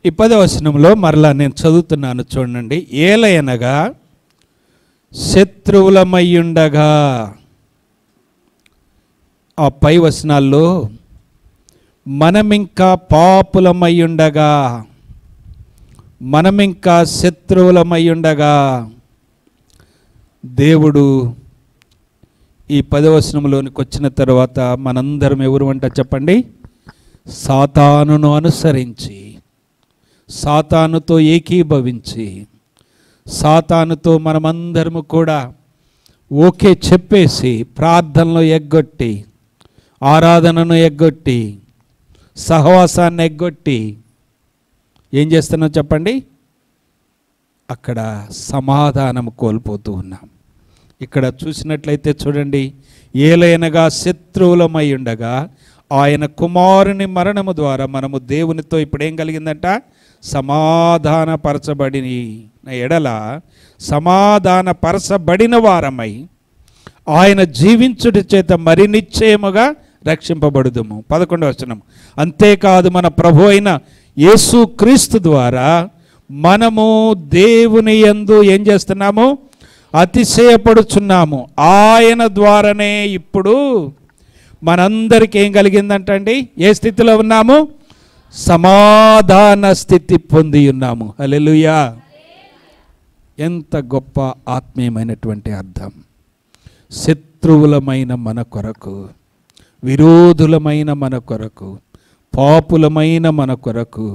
ఈ 10వ వచనంలో మరలా నేను చదువుతున్నాను, చూడండి. ఏలయనగా శత్రువులమయ్యుండగా, ఆ పై వచనాల్లో మనమింకా పాపులమయ్యుండగా, మనమింకా శత్రువులమయ్యుండగా, దేవుడు ఈ 10వ వచనంలోనికి వచ్చిన తర్వాత మనందరం ఎవరు అంట చెప్పండి? సాతానును అనుసరించి, సాతానుతో ఏకీభవించి, సాతానుతో మనమందరము కూడా ఓకే చెప్పేసి, ప్రార్థనలో ఎగ్గొట్టి, ఆరాధనను ఎగ్గొట్టి, సహవాసాన్ని ఎగ్గొట్టి ఏం చేస్తున్నాం చెప్పండి? అక్కడ సమాధానం కోల్పోతూ ఉన్నాం. ఇక్కడ చూసినట్లయితే చూడండి, ఏలైనగా శత్రువులమై ఉండగా ఆయన కుమారుని మరణము ద్వారా మనము దేవునితో ఇప్పుడు ఏం కలిగిందంట, సమాధానపరచబడిన ఎడల సమాధానపరచబడిన వారమై ఆయన జీవించుట చేత మరి నిశ్చయముగా రక్షింపబడుదుము. 11వ వచనం, అంతేకాదు మన ప్రభు అయిన యేసు క్రీస్తు ద్వారా మనము దేవుని యందు ఏం చేస్తున్నాము, అతిశయపడుచున్నాము. ఆయన ద్వారానే ఇప్పుడు మనందరికీ ఏం కలిగిందంటండి, ఏ స్థితిలో ఉన్నాము, సమాధాన స్థితి పొంది ఉన్నాము. హల్లెలూయా! ఎంత గొప్ప ఆత్మీయమైనటువంటి అర్థం. శత్రువులమైన మన కొరకు, విరోధులమైన మన కొరకు, పాపులమైన మన కొరకు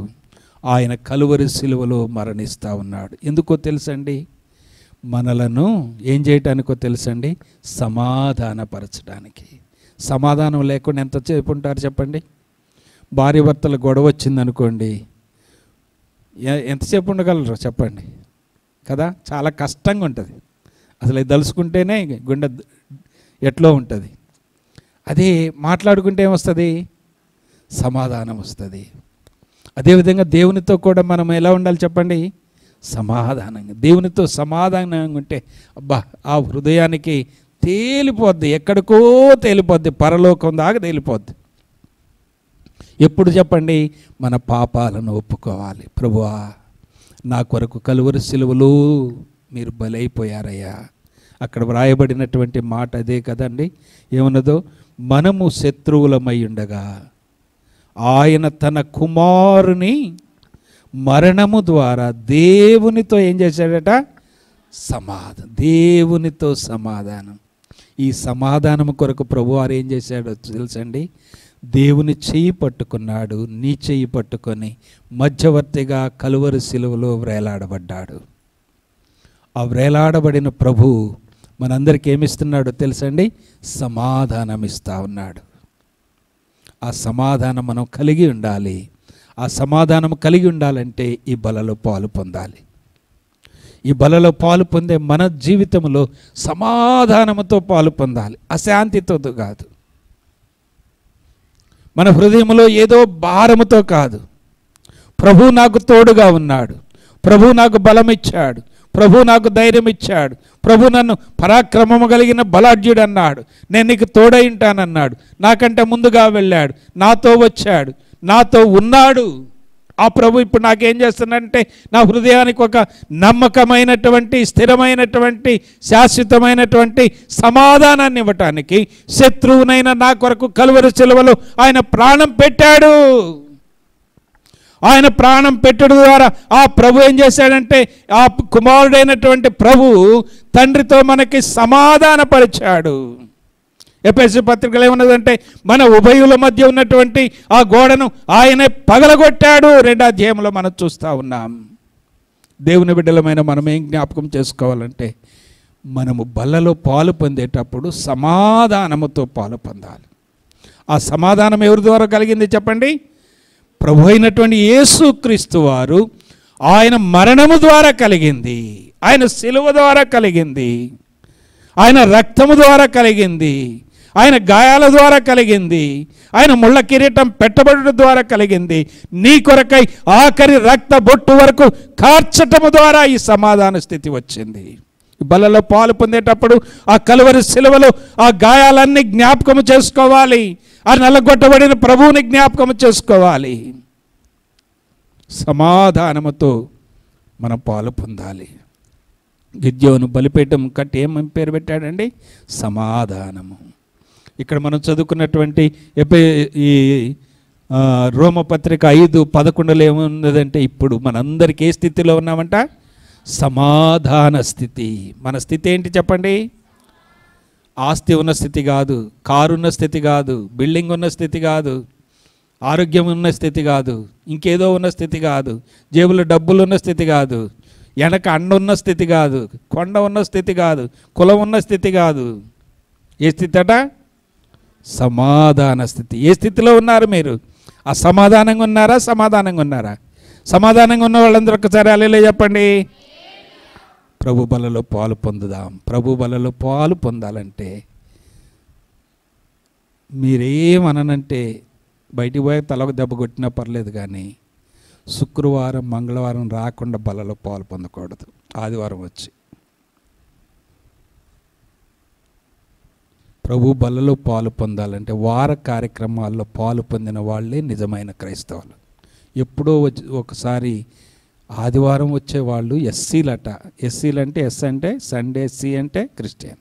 ఆయన కలువరి శిలువలో మరణిస్తూ ఉన్నాడు. ఎందుకో తెలుసండి, మనలను ఏం చేయటానికో తెలుసండి, సమాధానపరచడానికి. సమాధానం లేకుండా ఎంతసేపు ఉంటారు చెప్పండి. భార్య భర్తల గొడవ వచ్చిందనుకోండి, ఎంతసేపు ఉండగలరు చెప్పండి కదా. చాలా కష్టంగా ఉంటుంది. అసలు ఇది తలుసుకుంటేనే గుండె ఎట్లో ఉంటుంది. అదే మాట్లాడుకుంటే ఏమొస్తుంది, సమాధానం వస్తుంది. అదేవిధంగా దేవునితో కూడా మనం ఎలా ఉండాలి చెప్పండి, సమాధానంగా. దేవునితో సమాధానంగా ఉంటే అబ్బా ఆ హృదయానికి తేలిపోద్ది, ఎక్కడికో తేలిపోద్ది, పరలోకం దాకా తేలిపోద్ది. ఎప్పుడు చెప్పండి, మన పాపాలను ఒప్పుకోవాలి. ప్రభువా, నా కొరకు కలువరి సిలువలో మీరు బలైపోయారయ్యా. అక్కడ వ్రాయబడినటువంటి మాట అదే కదండి. ఏమన్నదో, మనము శత్రువులమై ఉండగా ఆయన తన కుమారుని మరణము ద్వారా దేవునితో ఏం చేశాడట, దేవునితో సమాధానం. ఈ సమాధానం కొరకు ప్రభువారు ఏం చేశాడో తెలుసండి, దేవుని చెయ్యి పట్టుకున్నాడు, నీ చెయ్యి పట్టుకొని మధ్యవర్తిగా కలువరి సిలువలో వ్రేలాడబడ్డాడు. ఆ వ్రేలాడబడిన ప్రభు మనందరికీ ఏమిస్తున్నాడో తెలుసండి, సమాధానం ఇస్తూ ఉన్నాడు. ఆ సమాధానం మనం కలిగి ఉండాలి. ఆ సమాధానం కలిగి ఉండాలంటే ఈ బలలో పాలు పొందాలి. ఈ బలలో పాలు పొందే మన జీవితంలో సమాధానంతో పాలు పొందాలి, అశాంతితో కాదు. మన హృదయంలో ఏదో భారముతో కాదు. ప్రభు నాకు తోడుగా ఉన్నాడు, ప్రభు నాకు బలం ఇచ్చాడు, ప్రభు నాకు ధైర్యం ఇచ్చాడు, ప్రభు నన్ను పరాక్రమము కలిగిన బలాఢ్యుడు అన్నాడు, నేను నీకు తోడై ఉంటానన్నాడు, నాకంటే ముందుగా వెళ్ళాడు, నాతో వచ్చాడు, నాతో ఉన్నాడు. ఆ ప్రభు ఇప్పుడు నాకేం చేస్తున్నాడంటే నా హృదయానికి ఒక నమ్మకమైనటువంటి, స్థిరమైనటువంటి, శాశ్వతమైనటువంటి సమాధానాన్ని ఇవ్వటానికి శత్రువునైనా నా కొరకు కలువరి సిలువలో ఆయన ప్రాణం పెట్టాడు. ఆయన ప్రాణం పెట్టడం ద్వారా ఆ ప్రభు ఏం చేశాడంటే, ఆ కుమారుడైనటువంటి ప్రభు తండ్రితో మనకి సమాధానపరిచాడు. ఎఫెసీ పత్రికలో ఏమన్నదంటే, మన ఉభయుల మధ్య ఉన్నటువంటి ఆ గోడను ఆయనే పగలగొట్టాడు. 2వ అధ్యాయంలో మనం చూస్తూ ఉన్నాం. దేవుని బిడ్డలమైన మనం ఏం జ్ఞాపకం చేసుకోవాలంటే, మనము బల్లలో పాలు పొందేటప్పుడు సమాధానముతో పాలు పొందాలి. ఆ సమాధానం ఎవరి ద్వారా కలిగింది చెప్పండి, ప్రభు అయినటువంటి యేసుక్రీస్తు వారు ఆయన మరణము ద్వారా కలిగింది, ఆయన శిలువ ద్వారా కలిగింది, ఆయన రక్తము ద్వారా కలిగింది, ఆయన గాయాల ద్వారా కలిగింది, ఆయన ముళ్ళ కిరీటం పెట్టబడడం ద్వారా కలిగింది. నీ కొరకై ఆఖరి రక్త బొట్టు వరకు కార్చటము ద్వారా ఈ సమాధాన స్థితి వచ్చింది. బలలో పాలు పొందేటప్పుడు ఆ కలువరి సిలువలో ఆ గాయాలన్నీ జ్ఞాపకము చేసుకోవాలి. ఆ నల్లగొట్టబడిన ప్రభువుని జ్ఞాపకము చేసుకోవాలి. సమాధానముతో మనం పాలు పొందాలి. గిద్యోను బలిపీఠం కట్టి ఏం పేరు పెట్టాడండి, సమాధానము. ఇక్కడ మనం చదువుకున్నటువంటి ఈ రోమపత్రిక 5:11 ఏమున్నదంటే, ఇప్పుడు మనందరికీ ఏ స్థితిలో ఉన్నామంట, సమాధాన స్థితి. మన స్థితి ఏంటి చెప్పండి, ఆస్తి ఉన్న స్థితి కాదు, కారు ఉన్న స్థితి కాదు, బిల్డింగ్ ఉన్న స్థితి కాదు, ఆరోగ్యం ఉన్న స్థితి కాదు, ఇంకేదో ఉన్న స్థితి కాదు, జేబులో డబ్బులు ఉన్న స్థితి కాదు, వెనక అండ ఉన్న స్థితి కాదు, కొండ ఉన్న స్థితి కాదు, కులం ఉన్న స్థితి కాదు. ఏ స్థితి అట, సమాధాన స్థితి. ఏ స్థితిలో ఉన్నారు మీరు? అసమాధానంగా ఉన్నారా, సమాధానంగా ఉన్నారా? సమాధానంగా ఉన్న వాళ్ళందరూ ఒకసారి హల్లెలూయా చెప్పండి. ప్రభు బలలో పాలు పొందుదాం. ప్రభు బలలో పాలు పొందాలంటే మీరేమనంటే బయటికి పోయి తలకు దెబ్బ కొట్టినా పర్లేదు, కానీ శుక్రవారం మంగళవారం రాకుండా బలలో పాలు పొందకూడదు. ఆదివారం వచ్చి ప్రభు బలలో పాలు పొందాలంటే వార కార్యక్రమాల్లో పాలు పొందిన వాళ్ళే నిజమైన క్రైస్తవులు. ఎప్పుడో ఒకసారి ఆదివారం వచ్చేవాళ్ళు ఎస్సీలట. ఎస్సీలు అంటే ఎస్ అంటే సండే, సి అంటే క్రిస్టియన్.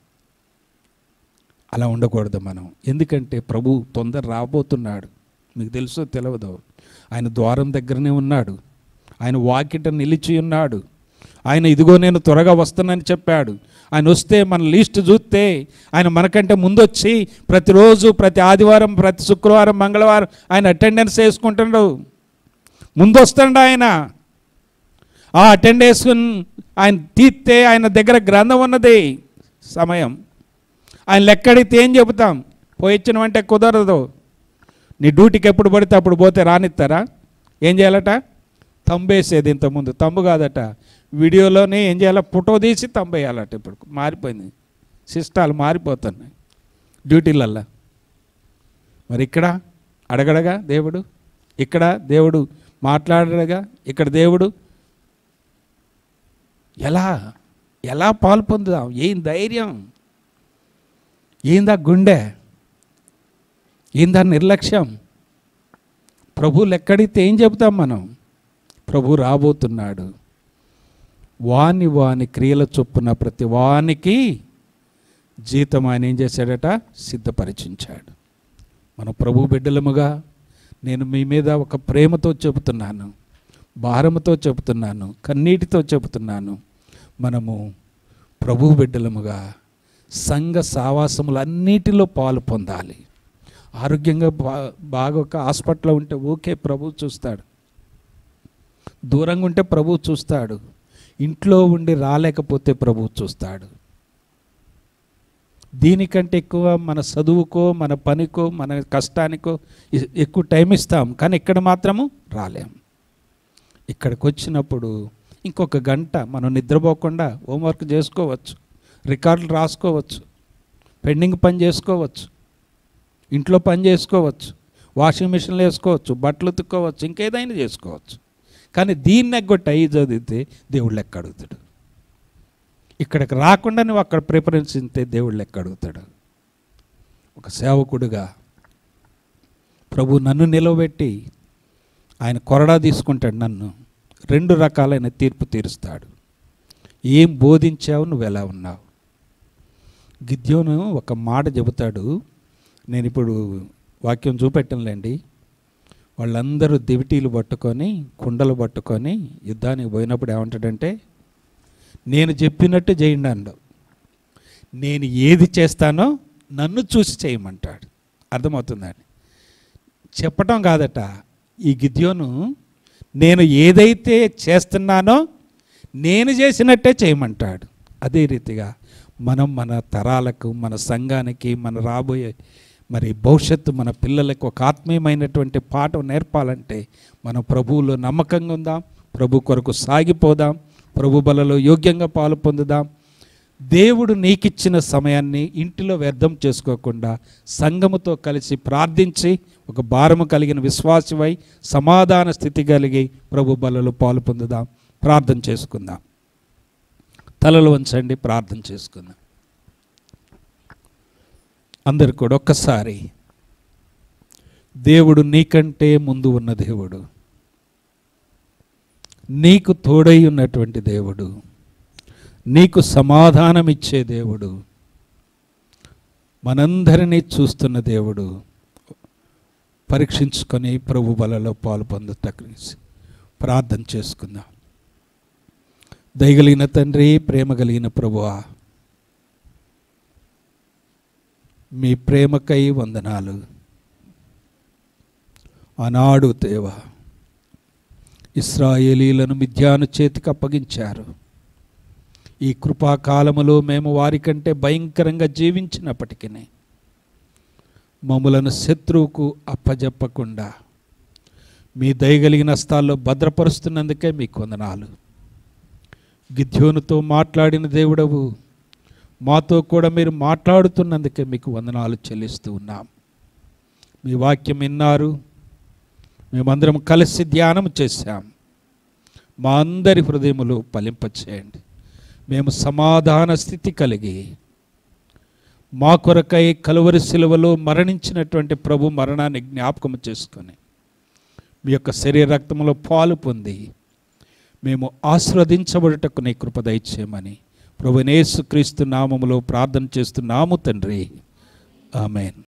అలా ఉండకూడదు మనం. ఎందుకంటే ప్రభు తొందర రాబోతున్నాడు. మీకు తెలుసో తెలియదో, ఆయన ద్వారం దగ్గరనే ఉన్నాడు. ఆయన వాకిట నిలిచి ఉన్నాడు. ఆయన ఇదిగో నేను త్వరగా వస్తానని చెప్పాడు. ఆయన వస్తే మన లిస్ట్ చూస్తే ఆయన మనకంటే ముందొచ్చి ప్రతిరోజు, ప్రతి ఆదివారం, ప్రతి శుక్రవారం, మంగళవారం ఆయన అటెండెన్స్ వేసుకుంటాడు. ముందొస్తాడు ఆయన. ఆ అటెండెన్స్ ఆయన తీస్తే ఆయన దగ్గర గ్రంథం ఉన్నది. సమయం ఆయన లెక్కడితే ఏం చెబుతాం? పోయిచ్చినవంటే కుదరదు. నీ డ్యూటీకి ఎప్పుడు పడితే అప్పుడు పోతే రానిస్తారా? ఏం చేయాలట? తంబేసేది. ఇంతకుముందు తంబు కాదట, వీడియోలోనే ఏం చేయాలి? ఫోటో తీసి తంబేయాలట. ఇప్పుడు మారిపోయింది, సిస్టాలు మారిపోతున్నాయి డ్యూటీలల్లా. మరి ఇక్కడ అడగడగా దేవుడు, ఇక్కడ దేవుడు మాట్లాడగా, ఇక్కడ దేవుడు ఎలా పాలు పొందుదాం? ఏం ధైర్యం, ఏందా గుండె, ఏందా నిర్లక్ష్యం? ప్రభువులు ఎక్కడితే ఏం చెబుతాం మనం? ప్రభు రాబోతున్నాడు. వాని క్రియల చొప్పున ప్రతి వానికి జీతం ఆయన ఏం చేశాడట? సిద్ధపరిచించాడు. మనం ప్రభు బిడ్డలముగా నేను మీ మీద ఒక ప్రేమతో చెబుతున్నాను, భారముతో చెబుతున్నాను, కన్నీటితో చెబుతున్నాను. మనము ప్రభు బిడ్డలముగా సంఘ సావాసములన్నిటిలో పాలు పొందాలి. ఆరోగ్యంగా బాగా ఒక హాస్పిటల్లో ఉంటే ఓకే, ప్రభు చూస్తాడు. దూరంగా ఉంటే ప్రభు చూస్తాడు. ఇంట్లో ఉండి రాలేకపోతే ప్రభు చూస్తాడు. దీనికంటే ఎక్కువ మన చదువుకో, మన పనికో, మన కష్టానికో ఎక్కువ టైం ఇస్తాం, కానీ ఇక్కడ మాత్రము రాలేం. ఇక్కడికి వచ్చినప్పుడు ఇంకొక గంట మనం నిద్రపోకుండా హోంవర్క్ చేసుకోవచ్చు, రికార్డులు రాసుకోవచ్చు, పెండింగ్ పని చేసుకోవచ్చు, ఇంట్లో పని చేసుకోవచ్చు, వాషింగ్ మిషన్లు వేసుకోవచ్చు, బట్టలు ఉతుక్కోవచ్చు, ఇంకేదైనా చేసుకోవచ్చు. కానీ దీన్ని ఎగ్గొట్టి అయ్యి చదివితే దేవుడు లెక్క అడుగుతాడు. ఇక్కడికి రాకుండా నువ్వు అక్కడ ప్రిఫరెన్స్ ఇస్తే దేవుడు లెక్క అడుగుతాడు. ఒక సేవకుడిగా ప్రభు నన్ను నిలవబెట్టి ఆయన కొరడా తీసుకుంటాడు. నన్ను 2 రకాలైన తీర్పు తీరుస్తాడు. ఏం బోధించావు, నువ్వు ఎలా ఉన్నావు? గిద్యోను ఒక మాట చెబుతాడు. నేను ఇప్పుడు వాక్యం చూపెట్టనులేండి. వాళ్ళందరూ దివిటీలు పట్టుకొని, కుండలు పట్టుకొని యుద్ధానికి పోయినప్పుడు ఏమంటాడంటే, నేను చెప్పినట్టు చేయండి అన్నాడు. నేను ఏది చేస్తానో నన్ను చూసి చేయమంటాడు. అర్థమవుతుందండి? చెప్పటం కాదట. ఈ గిద్యోను నేను ఏదైతే చేస్తున్నానో నేను చేసినట్టే చేయమంటాడు. అదే రీతిగా మనం మన తరాలకు, మన సంఘానికి, మన రాబోయే మరి భవిష్యత్తు మన పిల్లలకు ఒక ఆత్మీయమైనటువంటి పాఠం నేర్పాలంటే మనం ప్రభువులో నమ్మకంగా ఉందాం, ప్రభు కొరకు సాగిపోదాం, ప్రభు బలలో యోగ్యంగా పాలు పొందుదాం. దేవుడు నీకిచ్చిన సమయాన్ని ఇంటిలో వ్యర్థం చేసుకోకుండా సంఘముతో కలిసి ప్రార్థించి ఒక భారము కలిగిన విశ్వాసమై సమాధాన స్థితి కలిగి ప్రభు బలలో పాలు పొందుదాం. ప్రార్థన చేసుకుందాం. తలలు వంచండి, ప్రార్థన చేసుకుందాం. అందరు కూడా ఒక్కసారి, దేవుడు నీకంటే ముందు ఉన్న దేవుడు, నీకు తోడై ఉన్నటువంటి దేవుడు, నీకు సమాధానం ఇచ్చే దేవుడు, మనందరినీ చూస్తున్న దేవుడు, పరీక్షించుకొని ప్రభు బలలో పాలు పొందుటకు ప్రార్థన చేసుకుందాం. దయగలిగిన తండ్రి, ప్రేమ కలిగిన ప్రభువా, మీ ప్రేమకై వందనాలు. ఆనాడు దేవా ఇశ్రాయేలీలను మిద్యాను చేతికి అప్పగించారు. ఈ కృపాకాలములో మేము వారికంటే భయంకరంగా జీవించినప్పటికీ మమ్ములను శత్రువుకు అప్పజెప్పకుండా మీ దయగలిగిన హస్తాల్లో భద్రపరుస్తున్నందుకే మీకు వందనాలు. గిద్యోనుతో మాట్లాడిన దేవుడవు, మాతో కూడా మీరు మాట్లాడుతున్నందుకే మీకు వందనాలు చెల్లిస్తూ ఉన్నాం. మీ వాక్యం విన్నారు, మేమందరం కలిసి ధ్యానం చేశాం. మా అందరి హృదయములు ఫలింపచేయండి. మేము సమాధాన స్థితి కలిగి మా కొరకై కలువరి శిలువలో మరణించినటువంటి ప్రభు మరణాన్ని జ్ఞాపకం చేసుకొని మీ యొక్క శరీర రక్తంలో పాలు పొంది మేము ఆశీర్వదించబడుటకు నీ కృప దయచేయమని ప్రభువైన యేసుక్రీస్తు నామములో ప్రార్థన చేస్తున్నాము తండ్రి. ఆమేన్.